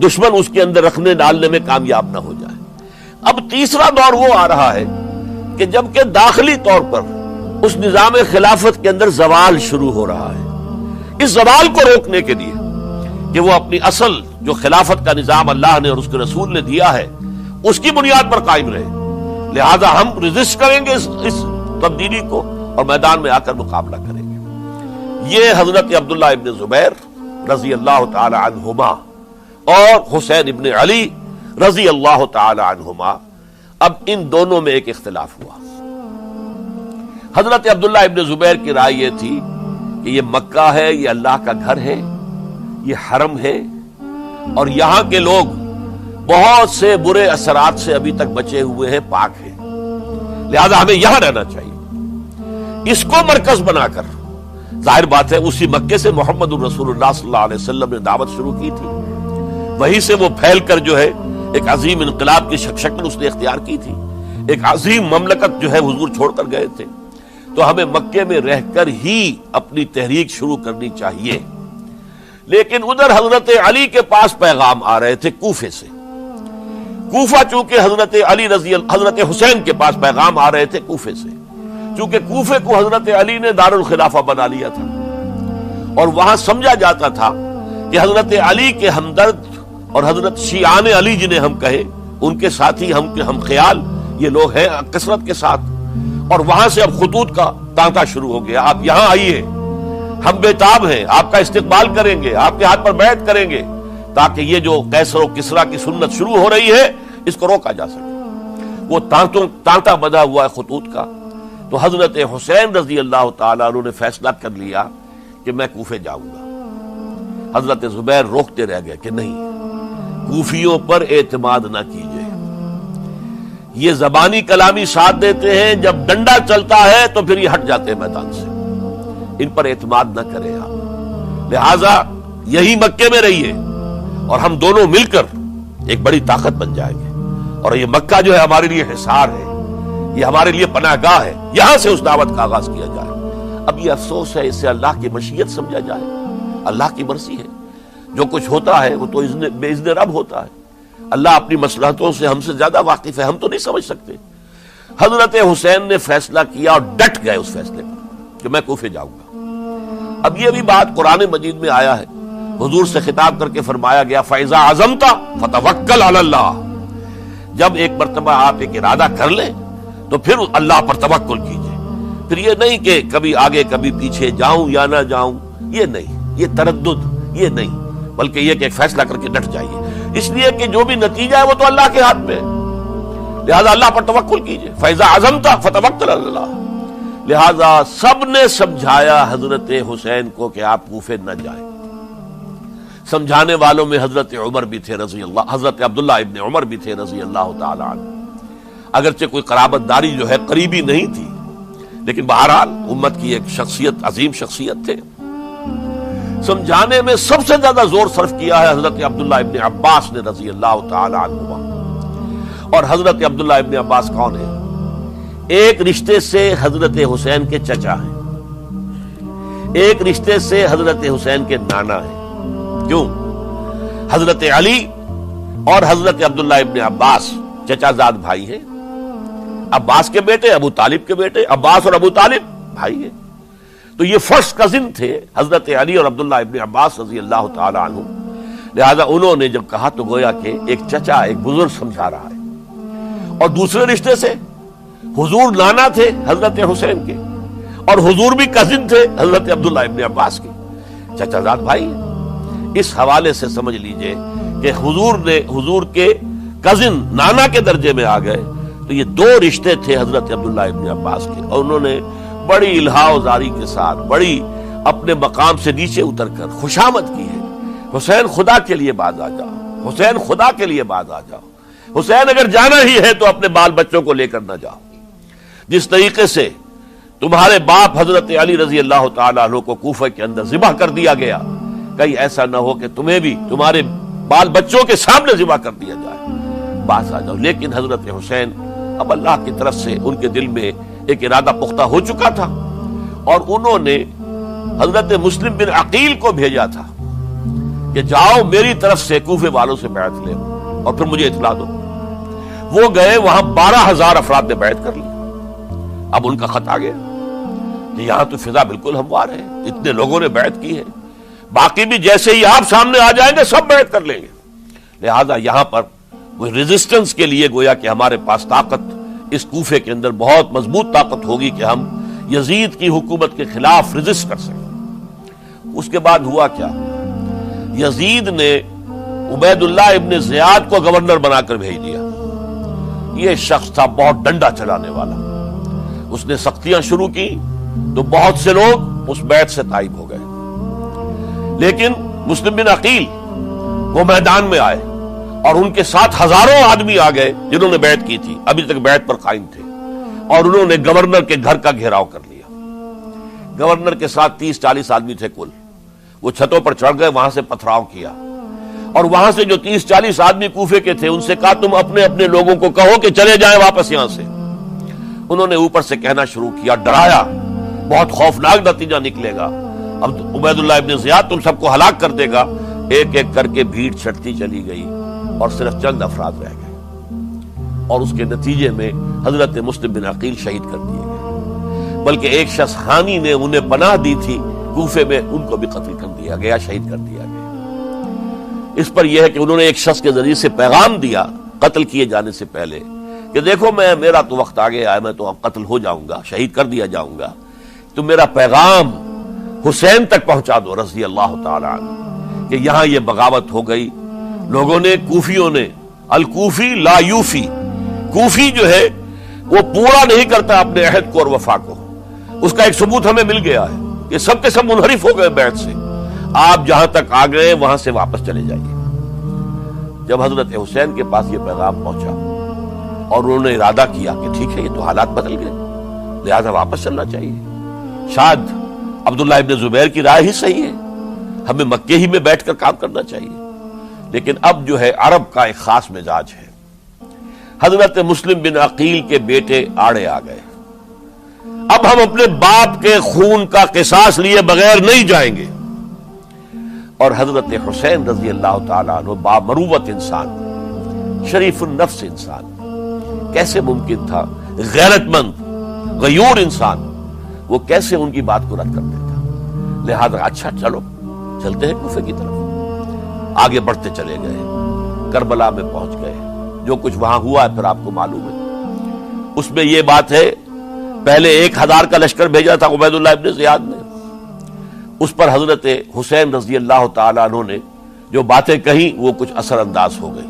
دشمن اس کے اندر رکھنے ڈالنے میں کامیاب نہ ہو جائے۔ اب تیسرا دور وہ آ رہا ہے کہ جبکہ داخلی طور پر اس نظام خلافت کے اندر زوال شروع ہو رہا ہے، اس زوال کو روکنے کے لیے کہ وہ اپنی اصل جو خلافت کا نظام اللہ نے اور اس کے رسول نے دیا ہے اس کی بنیاد پر قائم رہے، لہذا ہم ریزسٹ کریں گے اس تبدیلی کو اور میدان میں آ کر مقابلہ کریں گے۔ یہ حضرت عبداللہ ابن زبیر رضی اللہ تعالی عنہما اور حسین ابن علی رضی اللہ تعالی عنہما، اب ان دونوں میں ایک اختلاف ہوا۔ حضرت عبداللہ ابن زبیر کی رائے یہ تھی کہ یہ مکہ ہے، یہ اللہ کا گھر ہے، یہ حرم ہے، اور یہاں کے لوگ بہت سے برے اثرات سے ابھی تک بچے ہوئے ہیں، پاک ہیں، لہذا ہمیں یہاں رہنا چاہیے۔ اس کو مرکز بنا کر ظاہر بات ہے اسی مکے سے محمد الرسول اللہ صلی اللہ علیہ وسلم نے دعوت شروع کی تھی، وہیں سے وہ پھیل کر جو ہے ایک عظیم انقلاب کی شکل اس نے اختیار کی تھی، ایک عظیم مملکت جو ہے حضور چھوڑ کر گئے تھے۔ تو ہمیں مکے میں رہ کر ہی اپنی تحریک شروع کرنی چاہیے۔ لیکن ادھر حضرت علی کے پاس پیغام آ رہے تھے کوفے سے، کوفہ چونکہ حضرت حسین کے پاس پیغام آ رہے تھے کوفے سے، چونکہ کوفے کو حضرت علی نے دارالخلافہ بنا لیا تھا، اور وہاں سمجھا جاتا تھا کہ حضرت علی کے ہمدرد اور حضرت شیعان علی جنہیں ہم کہے ان کے ساتھی ہم خیال یہ لوگ ہیں کثرت کے ساتھ. اور وہاں سے اب خطوط کا تانتا شروع ہو گیا. آپ یہاں آئیے, ہم بےتاب ہیں, آپ کا استقبال کریں گے, آپ کے ہاتھ پر بیعت کریں گے, تاکہ یہ جو قیصر و کسریٰ کی سنت شروع ہو رہی ہے اس کو روکا جا سکے. وہ تانتا بنا ہوا ہے خطوط کا. تو حضرت حسین رضی اللہ تعالیٰ عنہ نے فیصلہ کر لیا کہ میں کوفے جاؤں گا. حضرت زبیر روکتے رہ گئے کہ نہیں, کوفیوں پر اعتماد نہ کیجیے, یہ زبانی کلامی ساتھ دیتے ہیں, جب ڈنڈا چلتا ہے تو پھر یہ ہٹ جاتے ہیں میدان سے, ان پر اعتماد نہ کریں آپ. لہذا یہی مکے میں رہیے اور ہم دونوں مل کر ایک بڑی طاقت بن جائیں گے. اور یہ مکہ جو ہے ہمارے لیے حصار ہے, یہ ہمارے لیے پناہ گاہ ہے, یہاں سے اس دعوت کا آغاز کیا جائے. اب یہ افسوس ہے, اس سے اللہ کی مشیت سمجھا جائے, اللہ کی مرضی ہے. جو کچھ ہوتا ہے وہ تو بے اذن رب ہوتا ہے. اللہ اپنی مصلحتوں سے ہم سے زیادہ واقف ہے, ہم تو نہیں سمجھ سکتے. حضرت حسین نے فیصلہ کیا اور ڈٹ گئے اس فیصلے پر کہ میں کوفے جاؤں گا. اب یہ بھی بات قرآن مجید میں آیا ہے, حضور سے خطاب کر کے فرمایا گیا فَإِذَا عَزَمْتَ فَتَوَكَّلْ عَلَى اللَّهِ. جب ایک مرتبہ آپ ایک ارادہ کر لیں تو پھر اللہ پر توکل کیجئے. پھر یہ نہیں کہ کبھی آگے کبھی پیچھے جاؤں یا نہ جاؤں, یہ نہیں, یہ تردد یہ نہیں, بلکہ یہ کہ ایک فیصلہ کر کے ڈٹ جائیے. اس لیے کہ جو بھی نتیجہ ہے وہ تو اللہ کے ہاتھ میں ہے, لہذا اللہ پر توکل کیجئے. فَإِذَا عَزَمْتَ فَتَوَكَّلْ عَلَى اللَّهِ. لہذا سب نے سمجھایا حضرت حسین کو کہ آپ کوفے نہ جائیں. سمجھانے والوں میں حضرت عمر بھی تھے رضی اللہ, حضرت عبداللہ ابن عمر بھی تھے رضی اللہ تعالی عنہ. اگرچہ کوئی قرابت داری جو ہے قریبی نہیں تھی, لیکن بہرحال امت کی ایک شخصیت, عظیم شخصیت تھے. سمجھانے میں سب سے زیادہ زور صرف کیا ہے حضرت عبداللہ ابن عباس نے رضی اللہ تعالی عنہ. اور حضرت عبداللہ ابن عباس کون ہے؟ ایک رشتے سے حضرت حسین کے چچا ہیں, ایک رشتے سے حضرت حسین کے نانا ہیں. کیوں؟ حضرت علی اور حضرت عبداللہ ابن عباس چچا زاد بھائی ہیں. عباس کے بیٹے, ابو طالب کے بیٹے, عباس اور ابو طالب بھائی ہیں. تو یہ فرسٹ کزن تھے حضرت علی اور عبداللہ ابن عباس رضی اللہ تعالی عنہ. لہذا انہوں نے جب کہا تو گویا کہ ایک چچا, ایک بزرگ سمجھا رہا ہے. اور دوسرے رشتے سے حضور نانا تھے حضرت حسین کے, اور حضور بھی کزن تھے حضرت عبداللہ ابن عباس کے, چچا زاد بھائی. اس حوالے سے سمجھ لیجئے کہ حضور کے کزن نانا کے درجے میں آ گئے. تو یہ دو رشتے تھے حضرت عبداللہ ابن عباس کے, اور انہوں نے بڑی الہا و زاری کے ساتھ, بڑی اپنے مقام سے نیچے اتر کر خوشامد کی ہے. حسین خدا کے لیے باز آ جاؤ, حسین خدا کے لیے باز آ جاؤ. حسین اگر جانا ہی ہے تو اپنے بال بچوں کو لے کر نہ جاؤ. جس طریقے سے تمہارے باپ حضرت علی رضی اللہ تعالیٰ عنہ کو کوفہ کے اندر ذبح کر دیا گیا, کہیں ایسا نہ ہو کہ تمہیں بھی تمہارے بال بچوں کے سامنے ذبح کر دیا جائے. باز آ جاؤ. لیکن حضرت حسین اب اللہ کی طرف سے ان کے دل میں ایک ارادہ پختہ ہو چکا تھا, اور انہوں نے حضرت مسلم بن عقیل کو بھیجا تھا کہ جاؤ میری طرف سے کوفے والوں سے بیعت لے اور پھر مجھے اطلاع دو. وہ گئے, وہاں 12,000 افراد نے بیعت کر لی. اب ان کا خط آ گیا کہ یہاں تو فضا بالکل ہموار ہے, اتنے لوگوں نے بیعت کی ہے, باقی بھی جیسے ہی آپ سامنے آ جائیں گے سب بیعت کر لیں گے. لہذا یہاں پر وہ ریزسٹنس کے لیے گویا کہ ہمارے پاس طاقت اس کوفے کے اندر بہت مضبوط طاقت ہوگی کہ ہم یزید کی حکومت کے خلاف ریزسٹ کر سکیں. اس کے بعد ہوا کیا؟ یزید نے عبید اللہ ابن زیاد کو گورنر بنا کر بھیج دیا. یہ شخص تھا بہت ڈنڈا چلانے والا. اس نے سختیاں شروع کی تو بہت سے لوگ اس بیعت سے تائب ہو گئے. لیکن مسلم بن عقیل وہ میدان میں آئے, اور ان کے ساتھ ہزاروں آدمی آ گئے جنہوں نے بیعت کی تھی, ابھی تک بیعت پر قائم تھے, اور انہوں نے گورنر کے گھر کا گھیراؤ کر لیا. گورنر کے ساتھ 30-40 آدمی تھے کل. وہ چھتوں پر چڑھ گئے, وہاں سے پتھراؤ کیا, اور وہاں سے جو 30-40 آدمی کوفے کے تھے ان سے کہا تم اپنے اپنے لوگوں کو کہو کہ چلے جائیں واپس یہاں سے. انہوں نے اوپر سے کہنا شروع کیا, ڈرایا, بہت خوفناک نتیجہ نکلے گا, اب عبید اللہ ابن زیاد تم سب کو ہلاک کر دے گا. ایک ایک کر کے بھیڑ چھٹتی چلی گئی اور صرف چند افراد رہ گئے, اور اس کے نتیجے میں حضرت مسلم بن عقیل شہید کر دیے گئے. بلکہ ایک شخص حامی نے انہیں پناہ دی تھی کوفے میں, ان کو بھی قتل کر دیا گیا, شہید کر دیا گیا. اس پر یہ ہے کہ انہوں نے ایک شخص کے ذریعے سے پیغام دیا قتل کیے جانے سے پہلے کہ دیکھو میرا تو وقت آ گیا ہے، میں تو اب قتل ہو جاؤں گا، شہید کر دیا جاؤں گا، تو میرا پیغام حسین تک پہنچا دو رضی اللہ تعالی عنہ کہ یہاں یہ بغاوت ہو گئی۔ لوگوں نے، کوفیوں نے، الکوفی لا یوفی، کوفی جو ہے وہ پورا نہیں کرتا اپنے عہد کو اور وفا کو، اس کا ایک ثبوت ہمیں مل گیا ہے کہ سب کے سب منحرف ہو گئے بیعت سے، آپ جہاں تک آ گئے وہاں سے واپس چلے جائیے۔ جب حضرت حسین کے پاس یہ پیغام پہنچا اور انہوں نے ارادہ کیا کہ ٹھیک ہے یہ تو حالات بدل گئے، لہذا واپس چلنا چاہیے، شاید عبداللہ ابن زبیر کی رائے ہی صحیح ہے، ہمیں مکے ہی میں بیٹھ کر کام کرنا چاہیے، لیکن اب جو ہے عرب کا ایک خاص مزاج ہے۔ حضرت مسلم بن عقیل کے بیٹے آڑے آ گئے، اب ہم اپنے باپ کے خون کا قصاص لیے بغیر نہیں جائیں گے، اور حضرت حسین رضی اللہ تعالیٰ عنہ بامروت انسان، شریف النفس انسان، کیسے ممکن تھا غیرت مند غیور انسان وہ کیسے ان کی بات کو رد کر دیتا؟ لہذا اچھا چلو چلتے ہیں کوفے کی طرف، آگے بڑھتے چلے گئے، کربلا میں پہنچ گئے، جو کچھ وہاں ہوا ہے پھر آپ کو معلوم ہے۔ اس میں یہ بات ہے پہلے 1000 کا لشکر بھیجا تھا عبید اللہ ابن زیاد نے، اس پر حضرت حسین رضی اللہ تعالیٰ عنہ نے جو باتیں کہیں وہ کچھ اثر انداز ہو گئی۔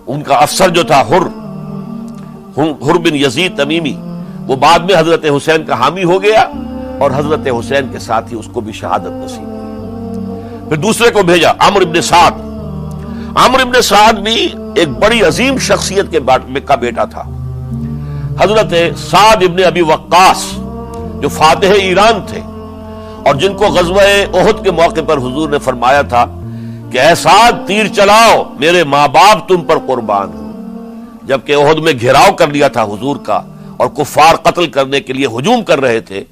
ان کا افسر جو تھا حر بن یزید تمیمی، وہ بعد میں حضرت حسین کا حامی ہو گیا اور حضرت حسین کے ساتھ ہی اس کو بھی شہادت نصیب ہوئی۔ پھر دوسرے کو بھیجا عمرو بن سعد، عمرو بن سعد بھی ایک بڑی عظیم شخصیت کا بیٹا تھا، حضرت سعد ابن ابی وقاص جو فاتح ایران تھے اور جن کو غزوہ احد کے موقع پر حضور نے فرمایا تھا کہ اے سعد تیر چلاؤ، میرے ماں باپ تم پر قربان ہوں، جبکہ احد میں گھیراؤ کر لیا تھا حضور کا اور کفار قتل کرنے کے لیے ہجوم کر رہے تھے،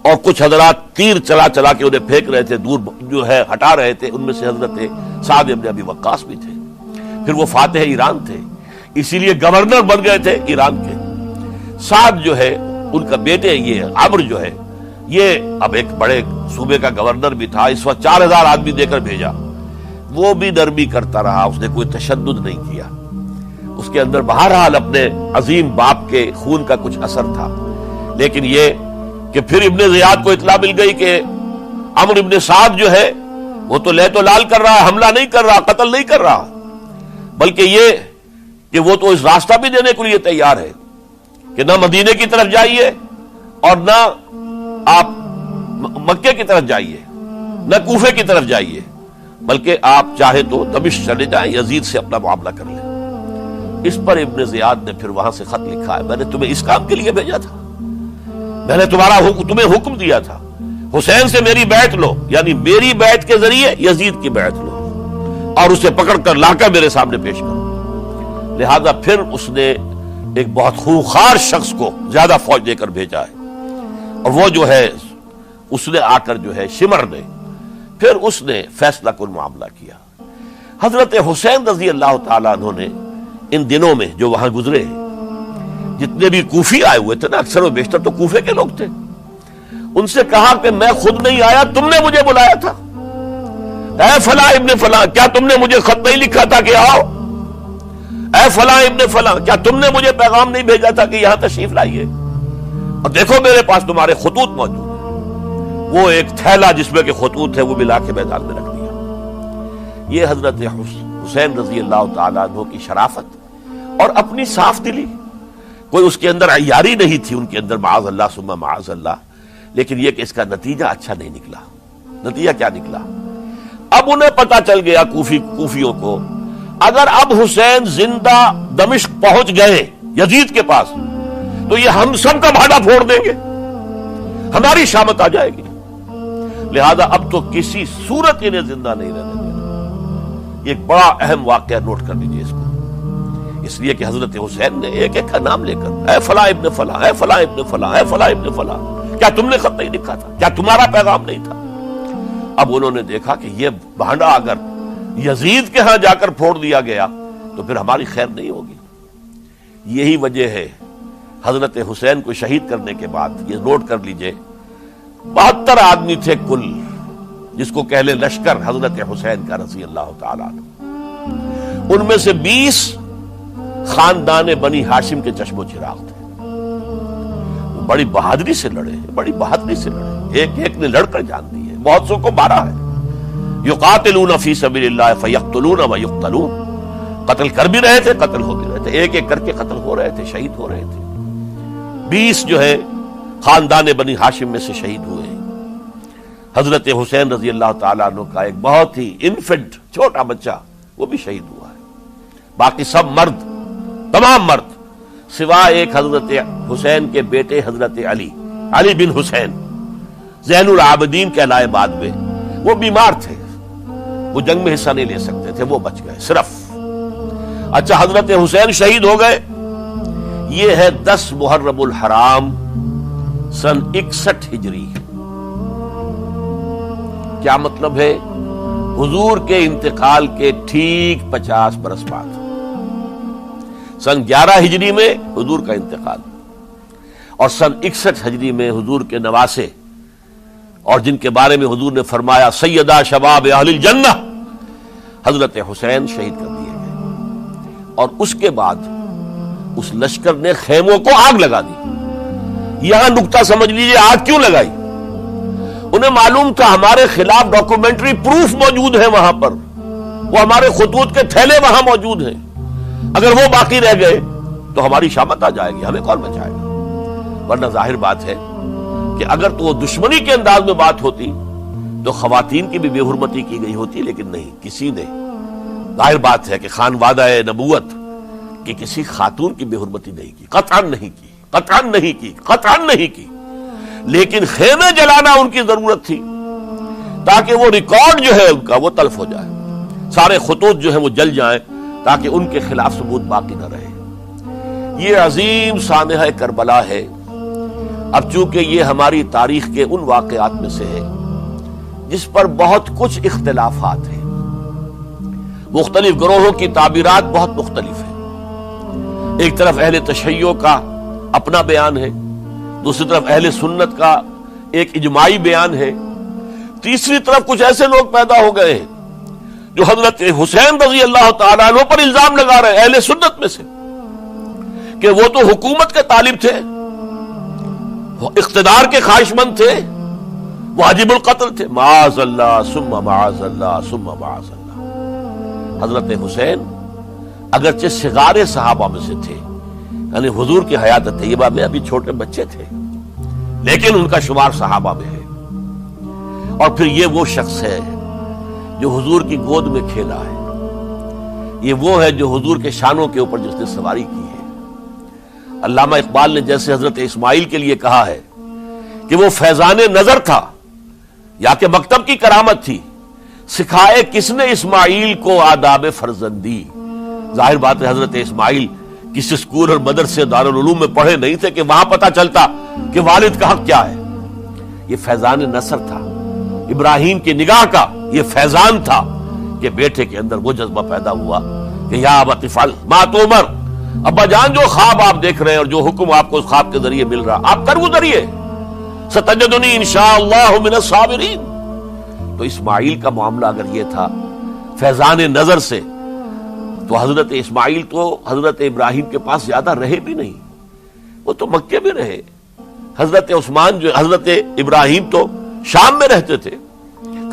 اور کچھ حضرات تیر چلا چلا کے انہیں پھینک رہے تھے، دور جو ہے ہٹا رہے تھے، ان میں سے حضرت سعد ابن ابی وقاص بھی تھے۔ پھر وہ فاتح ایران تھے، اسی لیے گورنر بن گئے تھے ایران کے۔ سعد جو ہے ان کا بیٹے، یہ عمرو جو ہے یہ اب ایک بڑے صوبے کا گورنر بھی تھا، اس وقت 4000 آدمی دے کر بھیجا، وہ بھی نرمی کرتا رہا، اس نے کوئی تشدد نہیں کیا، اس کے اندر بہرحال اپنے عظیم باپ کے خون کا کچھ اثر تھا۔ لیکن یہ کہ پھر ابن زیاد کو اطلاع مل گئی کہ عمرو ابن سعد جو ہے وہ تو لے تو لال کر رہا ہے، حملہ نہیں کر رہا، قتل نہیں کر رہا، بلکہ یہ کہ وہ تو اس راستہ بھی دینے کے لیے تیار ہے کہ نہ مدینے کی طرف جائیے اور نہ آپ مکے کی طرف جائیے، نہ کوفے کی طرف جائیے، بلکہ آپ چاہے تو دمشق چلے جائیں، یزید سے اپنا معاملہ کر لیں۔ اس پر ابن زیاد نے پھر وہاں سے خط لکھا ہے، میں نے تمہیں اس کام کے لیے بھیجا تھا، میں نے تمہیں حکم دیا تھا حسین سے میری بیعت لو، یعنی میری بیعت کے ذریعے یزید کی بیعت لو اور اسے پکڑ کر لا کر میرے سامنے پیش کرو۔ لہذا پھر اس نے ایک بہت خوخار شخص کو زیادہ فوج دے کر بھیجا ہے، اور وہ جو ہے اس نے آ کر جو ہے شمر نے پھر اس نے فیصلہ کن معاملہ کیا۔ حضرت حسین رضی اللہ تعالیٰ عنہ نے ان دنوں میں جو وہاں گزرے ہیں، جتنے بھی کوفی آئے ہوئے تھے نا، اکثر و بیشتر تو کوفے کے لوگ تھے، ان سے کہا کہ میں خود نہیں آیا، تم نے مجھے بلایا تھا، اے فلاں ابن فلاں کیا تم نے مجھے خط نہیں لکھا تھا کہ آؤ؟ اے فلاں ابن فلاں کیا تم نے مجھے پیغام نہیں بھیجا تھا کہ یہاں تشریف لائیے؟ اور دیکھو میرے پاس تمہارے خطوط موجود ہیں۔ وہ ایک تھیلا جس میں کہ خطوط ہے وہ ملا کے میدان میں رکھ دیا۔ یہ حضرت حسین رضی اللہ تعالیٰ عنہ کی شرافت اور اپنی صاف دلی، کوئی اس کے اندر عیاری نہیں تھی ان کے اندر، معاذ اللہ ثم معاذ اللہ، لیکن یہ کہ اس کا نتیجہ اچھا نہیں نکلا۔ نتیجہ کیا نکلا؟ اب انہیں پتا چل گیا کوفیوں کو، اگر اب حسین زندہ دمشق پہنچ گئے یزید کے پاس تو یہ ہم سب کا بھاڑا پھوڑ دیں گے، ہماری شامت آ جائے گی، لہذا اب تو کسی صورت انہیں زندہ نہیں رہنے دینا۔ یہ ایک بڑا اہم واقعہ، نوٹ کر لیجیے اس کو، اس لیے کہ حضرت حسین نے ایک ایک کا نام لے کر اے فلاں ابن فلاں، اے فلاں ابن فلاں، اے فلاں ابن فلاں، کیا تم نے خط نہیں لکھا تھا؟ کیا تمہارا پیغام نہیں تھا؟ اب انہوں نے دیکھا کہ یہ بھانڈا اگر یزید کے ہاں جا کر پھوڑ دیا گیا تو پھر ہماری خیر نہیں ہوگی۔ یہی وجہ ہے حضرت حسین کو شہید کرنے کے بعد، یہ نوٹ کر لیجئے، 72 آدمی تھے کل، جس کو کہہ لیں لشکر حضرت حسین کا رضی اللہ تعالیٰ عنہ، ان میں سے 20 خاندان بنی ہاشم کے چشم و چراغ تھے. وہ بڑی بہادری سے لڑے، بڑی بہادری سے لڑے، ایک ایک نے لڑ کر جان دی ہے، بہت سو کو مارا ہے. یقاتلون فی سبیل اللہ فیقتلون ویقتلون، قتل کر بھی رہے تھے، قتل ہو بھی رہے تھے، ایک ایک کر کے قتل ہو رہے تھے، شہید ہو رہے تھے. 20 جو ہے خاندان بنی ہاشم میں سے شہید ہوئے. حضرت حسین رضی اللہ تعالیٰ عنہ کا ایک بہت ہی انفنٹ چھوٹا بچہ وہ بھی شہید ہوا ہے. باقی سب مرد، تمام مرد، سوائے ایک حضرت حسین کے بیٹے حضرت علی بن حسین زین العابدین کہلائے بعد میں. وہ بیمار تھے، وہ جنگ میں حصہ نہیں لے سکتے تھے، وہ بچ گئے صرف. اچھا، حضرت حسین شہید ہو گئے. یہ ہے 10 محرم الحرام سن 61 ہجری. کیا مطلب ہے؟ حضور کے انتقال کے ٹھیک 50 برس بعد، سن 11 ہجری میں حضور کا انتقال، اور سن 61 ہجری میں حضور کے نواسے اور جن کے بارے میں حضور نے فرمایا سیدہ شباب اہل الجنہ، حضرت حسین شہید کر دیے گئے. اور اس کے بعد اس لشکر نے خیموں کو آگ لگا دی. یہاں نکتہ سمجھ لیجئے، آگ کیوں لگائی؟ انہیں معلوم تھا ہمارے خلاف ڈاکومنٹری پروف موجود ہے وہاں پر، وہ ہمارے خطوط کے تھیلے وہاں موجود ہیں. اگر وہ باقی رہ گئے تو ہماری شامت آ جائے گی، ہمیں کون بچائے گا؟ ورنہ ظاہر بات ہے کہ اگر تو وہ دشمنی کے انداز میں بات ہوتی تو خواتین کی بھی بے حرمتی کی گئی ہوتی، لیکن نہیں، کسی نے، ظاہر بات ہے کہ خانوادہ نبوت کی کسی خاتون کی بے حرمتی نہیں کی، قطعاً نہیں کی، قطعاً نہیں کی، قطعاً نہیں کی. لیکن خیمے جلانا ان کی ضرورت تھی تاکہ وہ ریکارڈ جو ہے ان کا وہ تلف ہو جائے، سارے خطوط جو ہیں وہ جل جائیں تاکہ ان کے خلاف ثبوت باقی نہ رہے. یہ عظیم سانحہ کربلا ہے. اب چونکہ یہ ہماری تاریخ کے ان واقعات میں سے ہے جس پر بہت کچھ اختلافات ہیں، مختلف گروہوں کی تعبیرات بہت مختلف ہیں. ایک طرف اہل تشیع کا اپنا بیان ہے، دوسری طرف اہل سنت کا ایک اجماعی بیان ہے، تیسری طرف کچھ ایسے لوگ پیدا ہو گئے ہیں جو حضرت حسین رضی اللہ تعالیٰ عنہ پر الزام لگا رہے ہیں اہل سنت میں سے کہ وہ تو حکومت کے طالب تھے، وہ اقتدار کے خواہشمند تھے، واجب القتل تھے. معاذ اللہ ثم معاذ اللہ ثم معاذ اللہ. حضرت حسین اگرچہ صغار صحابہ میں سے تھے، یعنی حضور کی حیات طیبہ میں ابھی چھوٹے بچے تھے، لیکن ان کا شمار صحابہ میں ہے. اور پھر یہ وہ شخص ہے جو حضور کی گود میں کھیلا ہے، یہ وہ ہے جو حضور کے شانوں کے اوپر جس نے سواری کی ہے. علامہ اقبال نے جیسے حضرت اسماعیل کے لیے کہا ہے کہ وہ فیضان نظر تھا یا کہ مکتب کی کرامت تھی، سکھائے کس نے اسماعیل کو آداب فرزندی. ظاہر بات ہے حضرت اسماعیل کسی اسکول اور مدرسے دارالعلوم میں پڑھے نہیں تھے کہ وہاں پتہ چلتا کہ والد کا حق کیا ہے. یہ فیضان نصر تھا، ابراہیم کی نگاہ کا یہ فیضان تھا کہ بیٹے کے اندر وہ جذبہ پیدا ہوا کہ یا ابت افعل ما تؤمر، ابا جان جو خواب آپ دیکھ رہے ہیں اور جو حکم آپ کو اس خواب کے ذریعے مل رہا آپ کر گزریے، ستجدنی انشاءاللہ من الصابرین. تو اسماعیل کا معاملہ اگر یہ تھا فیضان نظر سے، تو حضرت اسماعیل تو حضرت ابراہیم کے پاس زیادہ رہے بھی نہیں، وہ تو مکے میں رہے. حضرت عثمان جو حضرت ابراہیم تو شام میں رہتے تھے،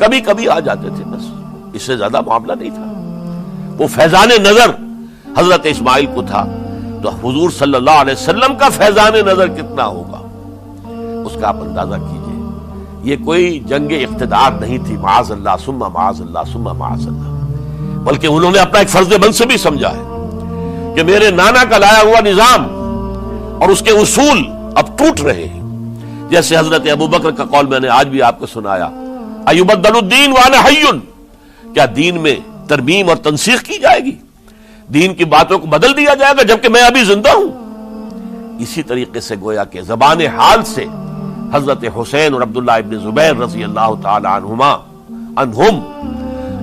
کبھی کبھی آ جاتے تھے، بس اس سے زیادہ معاملہ نہیں تھا. وہ فیضان نظر حضرت اسماعیل کو تھا، تو حضور صلی اللہ علیہ وسلم کا فیضان نظر کتنا ہوگا اس کا آپ اندازہ کیجئے. یہ کوئی جنگ اقتدار نہیں تھی، معاذ اللہ ثم معاذ اللہ ثم معاذ اللہ، بلکہ انہوں نے اپنا ایک فرض منصبی سمجھا ہے کہ میرے نانا کا لایا ہوا نظام اور اس کے اصول اب ٹوٹ رہے ہیں. جیسے حضرت ابوبکر کا قول میں نے آج بھی آپ کو سنایا، ایبدل الدین وانا حی، کیا دین میں ترمیم اور تنسیخ کی جائے گی، دین کی باتوں کو بدل دیا جائے گا جبکہ میں ابھی زندہ ہوں. اسی طریقے سے گویا کہ زبان حال سے حضرت حسین اور عبداللہ ابن زبیر رضی اللہ تعالی عنہم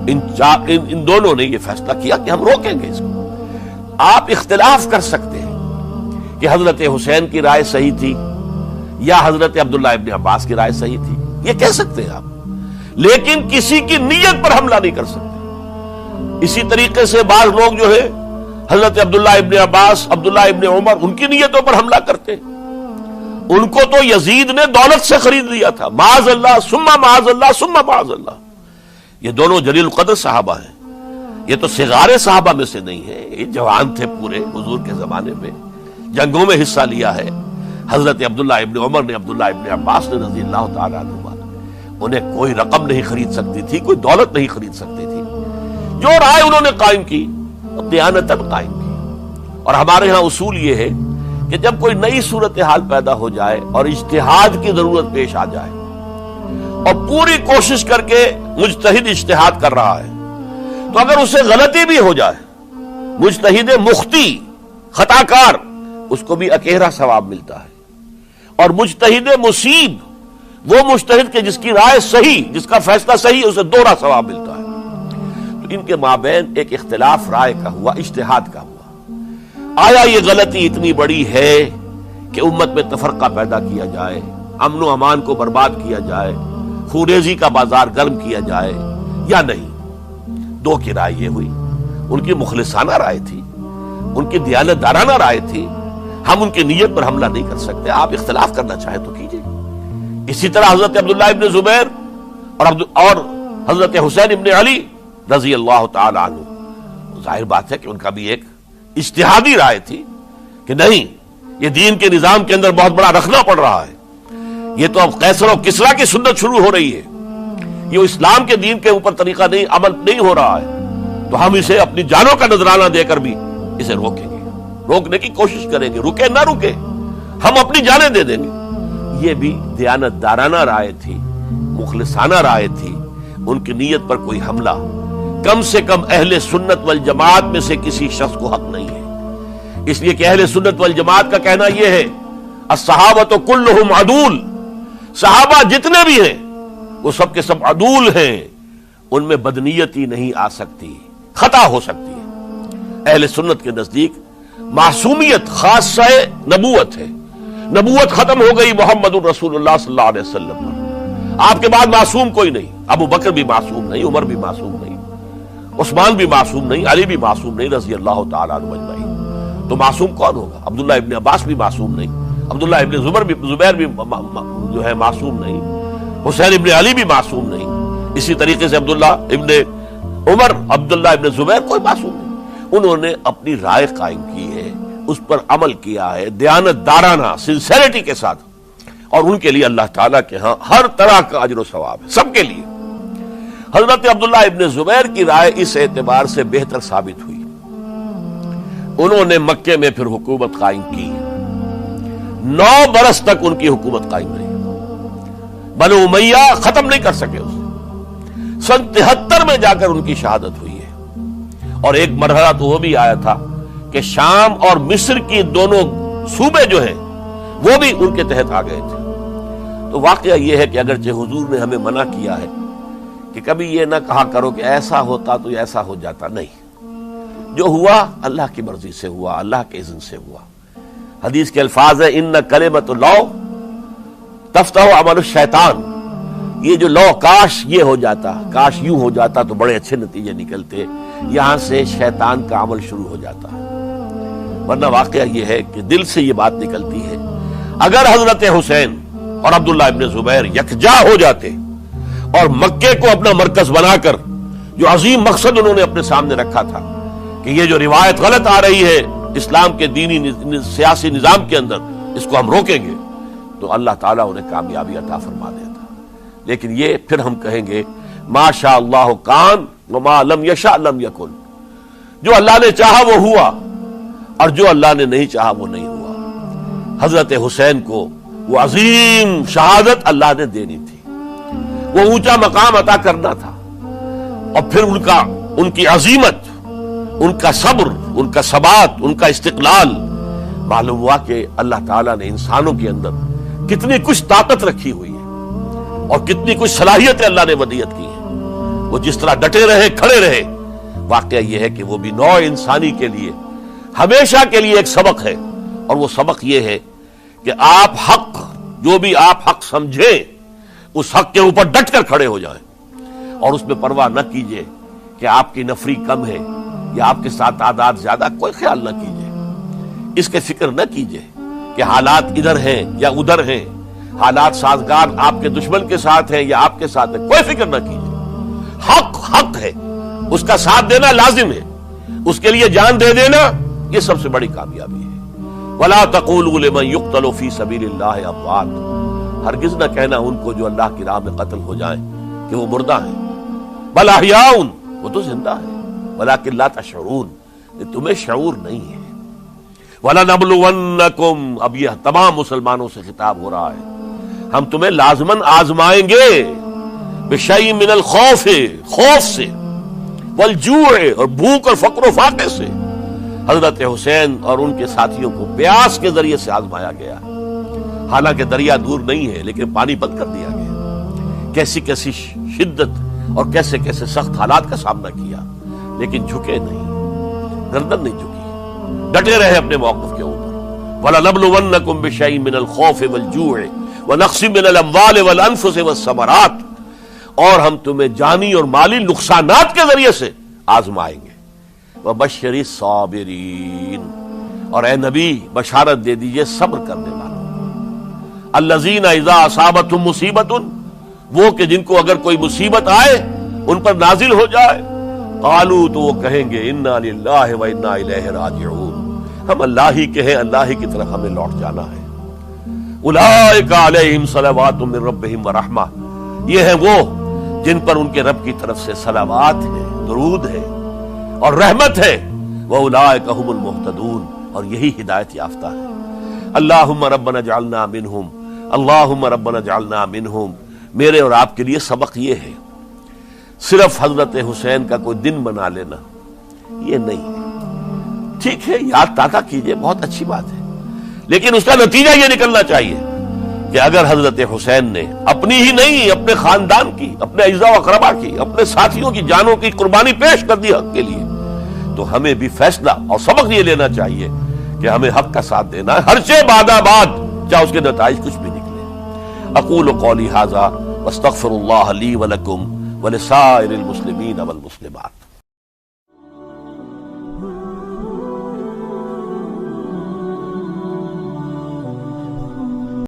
ان دونوں نے یہ فیصلہ کیا کہ ہم روکیں گے اس کو. آپ اختلاف کر سکتے ہیں کہ حضرت حسین کی رائے صحیح تھی یا حضرت عبداللہ ابن عباس کی رائے صحیح تھی، یہ کہہ سکتے ہیں آپ، لیکن کسی کی نیت پر حملہ نہیں کر سکتے۔ اسی طریقے سے بعض لوگ جو ہے حضرت عبداللہ ابن عباس، عبداللہ ابن عمر، ان کی نیتوں پر حملہ کرتے۔ ان کو تو یزید نے دولت سے خرید لیا تھا، معاذ اللہ ثم معاذ اللہ ثم معاذ اللہ۔ یہ دونوں جلیل القدر صحابہ ہیں، یہ تو صغار صحابہ میں سے نہیں ہے، یہ جوان تھے پورے حضور کے زمانے میں، جنگوں میں حصہ لیا ہے۔ حضرت عبداللہ ابن عمر نے، عبداللہ ابن عباس نے رضی اللہ تعالیٰ عنہما، انہیں کوئی رقم نہیں خرید سکتی تھی، کوئی دولت نہیں خرید سکتی تھی۔ جو رائے انہوں نے قائم کی، دیانتاً قائم کی۔ اور ہمارے ہاں اصول یہ ہے کہ جب کوئی نئی صورتحال پیدا ہو جائے اور اجتہاد کی ضرورت پیش آ جائے اور پوری کوشش کر کے مجتہد اجتہاد کر رہا ہے، تو اگر اسے غلطی بھی ہو جائے، مجتہد مختی خطا کار، اس کو بھی اکیرا ثواب ملتا ہے، اور مجتہد مصیب وہ مجتہد کے جس کی رائے صحیح، جس کا فیصلہ صحیح، اسے دوہرا ثواب ملتا ہے۔ تو ان کے مابین ایک اختلاف رائے کا ہوا، اجتہاد کا ہوا۔ آیا یہ غلطی اتنی بڑی ہے کہ امت میں تفرقہ پیدا کیا جائے، امن و امان کو برباد کیا جائے، خوریزی کا بازار گرم کیا جائے، یا نہیں؟ دو کی رائے یہ ہوئی۔ ان کی مخلصانہ رائے تھی، ان کی دیانت دارانہ رائے تھی، ہم ان کی نیت پر حملہ نہیں کر سکتے، آپ اختلاف کرنا چاہیں تو کیجئے۔ اسی طرح حضرت عبداللہ ابن زبیر اور حضرت حسین ابن علی رضی اللہ تعالی عنہ، ظاہر بات ہے کہ ان کا بھی ایک اجتہادی رائے تھی کہ نہیں، یہ دین کے نظام کے اندر بہت بڑا رکھنا پڑ رہا ہے، یہ تو اب قیصر و کسریٰ کی سنت شروع ہو رہی ہے، یہ اسلام کے دین کے اوپر طریقہ نہیں، عمل نہیں ہو رہا ہے، تو ہم اسے اپنی جانوں کا نذرانہ دے کر بھی اسے روکیں گے، روکنے کی کوشش کریں گے، رکے نہ رکے ہم اپنی جانیں دے دیں گے۔ یہ بھی دیانت دارانہ رائے تھی، مخلصانہ رائے تھی، ان کی نیت پر کوئی حملہ کم سے کم اہل سنت والجماعت میں سے کسی شخص کو حق نہیں ہے۔ اس لیے کہ اہل سنت والجماعت کا کہنا یہ ہے، الصحابۃ کلہم عدول، صحابہ جتنے بھی ہیں وہ سب کے سب عدول ہیں، ان میں بدنیتی نہیں آ سکتی، خطا ہو سکتی ہے۔ اہل سنت کے نزدیک معصومیت خاصہ نبوت ہے، نبوت ختم ہو گئی محمد الرسول اللہ صلی اللہ علیہ وسلم پر، آپ کے بعد معصوم کوئی نہیں، ابو بکر بھی معصوم نہیں، عمر بھی معصوم نہیں، عثمان بھی معصوم نہیں، علی بھی معصوم نہیں رضی اللہ تعالیٰ عنہ اجمعین۔ تو معصوم کون ہوگا؟ عبداللہ ابن عباس بھی معصوم نہیں، عبداللہ ابن زبیر بھی جو ہے معصوم نہیں، حسین ابن علی بھی معصوم نہیں، اسی طریقے سے عبداللہ ابن عمر، عبداللہ ابن زبیر، کوئی معصوم نہیں۔ انہوں نے اپنی رائے قائم کی ہے، اس پر عمل کیا ہے دیانت دارانہ سنسیریٹی کے ساتھ، اور ان کے لیے اللہ تعالیٰ کے ہاں ہر طرح کا اجر و ثواب ہے، سب کے لیے۔ حضرت عبداللہ ابن زبیر کی رائے اس اعتبار سے بہتر ثابت ہوئی، انہوں نے مکے میں پھر حکومت قائم کی، 9 برس تک ان کی حکومت قائم رہی، بنو امیہ ختم نہیں کر سکے اسے۔ سن 73 میں جا کر ان کی شہادت ہوئی ہے، اور ایک مرحلہ تو وہ بھی آیا تھا کہ شام اور مصر کی دونوں صوبے جو ہیں وہ بھی ان کے تحت آ گئے تھے۔ تو واقعہ یہ ہے کہ اگرچہ حضور نے ہمیں منع کیا ہے کہ کبھی یہ نہ کہا کرو کہ ایسا ہوتا تو ایسا ہو جاتا، نہیں، جو ہوا اللہ کی مرضی سے ہوا، اللہ کے اذن سے ہوا۔ حدیث کے الفاظ ہیں، ان کلمۃ اللہ تفتح عمل الشیطان، یہ جو لو کاش یہ ہو جاتا، کاش یوں ہو جاتا تو بڑے اچھے نتیجے نکلتے، یہاں سے شیطان کا عمل شروع ہو جاتا ہے۔ ورنہ واقعہ یہ ہے کہ دل سے یہ بات نکلتی ہے، اگر حضرت حسین اور عبداللہ ابن زبیر یکجا ہو جاتے اور مکے کو اپنا مرکز بنا کر جو عظیم مقصد انہوں نے اپنے سامنے رکھا تھا کہ یہ جو روایت غلط آ رہی ہے اسلام کے دینی سیاسی نظام کے اندر، اس کو ہم روکیں گے، تو اللہ تعالیٰ انہیں کامیابی عطا فرما دیتا۔ لیکن یہ پھر ہم کہیں گے ما شاء اللہ کان وما لم یشاء لم یکن، جو اللہ نے چاہا وہ ہوا، اور جو اللہ نے نہیں چاہا وہ نہیں ہوا۔ حضرت حسین کو وہ عظیم شہادت اللہ نے دینی تھی، وہ اونچا مقام عطا کرنا تھا، اور پھر ان کی عظیمت، ان کا صبر، ان کا ثبات، ان کا استقلال، معلوم ہوا کہ اللہ تعالیٰ نے انسانوں کے اندر کتنی کچھ طاقت رکھی ہوئی ہے اور کتنی کچھ صلاحیتیں اللہ نے ودیعت کی ہیں۔ وہ جس طرح ڈٹے رہے، کھڑے رہے، واقعہ یہ ہے کہ وہ بھی نوع انسانی کے لیے ہمیشہ کے لیے ایک سبق ہے، اور وہ سبق یہ ہے کہ آپ حق، جو بھی آپ حق سمجھیں، اس حق کے اوپر ڈٹ کر کھڑے ہو جائیں، اور اس میں پرواہ نہ کیجیے کہ آپ کی نفری کم ہے یا آپ کے ساتھ تعداد زیادہ، کوئی خیال نہ کیجیے، اس کے فکر نہ کیجیے کہ حالات ادھر ہیں یا ادھر ہیں، حالات سازگار آپ کے دشمن کے ساتھ ہیں یا آپ کے ساتھ ہیں، کوئی فکر نہ کیجیے۔ حق ہے، اس کا ساتھ دینا لازم ہے، اس کے لیے جان دے دینا یہ سب سے بڑی کامیابی ہے۔ وَلَا تَقُولُوا لِمَن يُقْتَلُ فِي سَبِيلِ اللَّهِ أَمْوَاتٌ، ہرگز نہ کہنا ان کو جو اللہ کی راہ میں قتل ہو جائیں کہ وہ مردہ ہیں، بل احیاء، وہ تو زندہ ہیں، ولکن لا تشعرون، تمہیں شعور نہیں ہے۔ وَلَنَبْلُوَنَّكُمْ، اب یہ تمام مسلمانوں سے خطاب ہو رہا ہے، ہم تمہیں لازماً آزمائیں گے، بِشَيْءٍ مِّنَ الْخَوْفِ، خوف سے، وَالْجُوعِ، اور بھوک اور فقر و فاقے سے۔ حضرت حسین اور ان کے ساتھیوں کو پیاس کے ذریعے سے آزمایا گیا، حالانکہ دریا دور نہیں ہے لیکن پانی بند کر دیا گیا، کیسی کیسی شدت اور کیسے کیسے سخت حالات کا سامنا کیا، لیکن جھکے نہیں، گردن نہیں جھکی، ڈٹے رہے اپنے موقف کے اوپر۔ وَلَنَبْلُوَنَّكُمْ بِشَيْءٍ مِّنَ الْخَوْفِ وَالْجُوعِ وَنَقْصٍ مِّنَ الْأَمْوَالِ وَالْأَنفُسِ وَالثَّمَرَاتِ، اور ہم تمہیں جانی اور مالی نقصانات کے ذریعے سے آزمائیں گے۔ وَبَشِّرِ الصَّابِرِينَ، اور اے نبی بشارت دے دیجئے صبر کرنے والوں، الَّذِينَ إِذَا أَصَابَتْهُمْ مُصِيبَةٌ، وہ کہ جن کو اگر کوئی مصیبت آئے، ان پر نازل ہو جائے، قالوا، تو وہ کہیں گے انا للہ و انا الیہ راجعون، ہم اللہ ہی کے ہیں، اللہ ہی کی طرف ہمیں لوٹ جانا ہے۔ اولئک علیہم صلوات من ربہم ورحمہ، یہ ہیں وہ جن پر ان کے رب کی طرف سے صلوات ہے، درود ہے اور رحمت ہے، واولئک هم المہتدون، اور یہی ہدایت یافتہ ہے۔ اللہم ربنا اجعلنا منہم، اللہم ربنا اجعلنا منہم، میرے اور آپ کے لیے سبق یہ ہے، صرف حضرت حسین کا کوئی دن بنا لینا یہ نہیں ہے، ٹھیک ہے یاد تازہ کیجئے، بہت اچھی بات ہے، لیکن اس کا نتیجہ یہ نکلنا چاہیے کہ اگر حضرت حسین نے اپنی ہی نہیں، اپنے خاندان کی، اپنے اعزاء و اقربا کی، اپنے ساتھیوں کی جانوں کی قربانی پیش کر دی حق کے لیے، تو ہمیں بھی فیصلہ اور سبق یہ لینا چاہیے کہ ہمیں حق کا ساتھ دینا ہے، ہر شے بعد آباد، چاہے اس کے نتائج کچھ بھی نکلے۔ اقول قولی ھذا واستغفر اللہ لی ولکم ولسائر المسلمین والمسلمات۔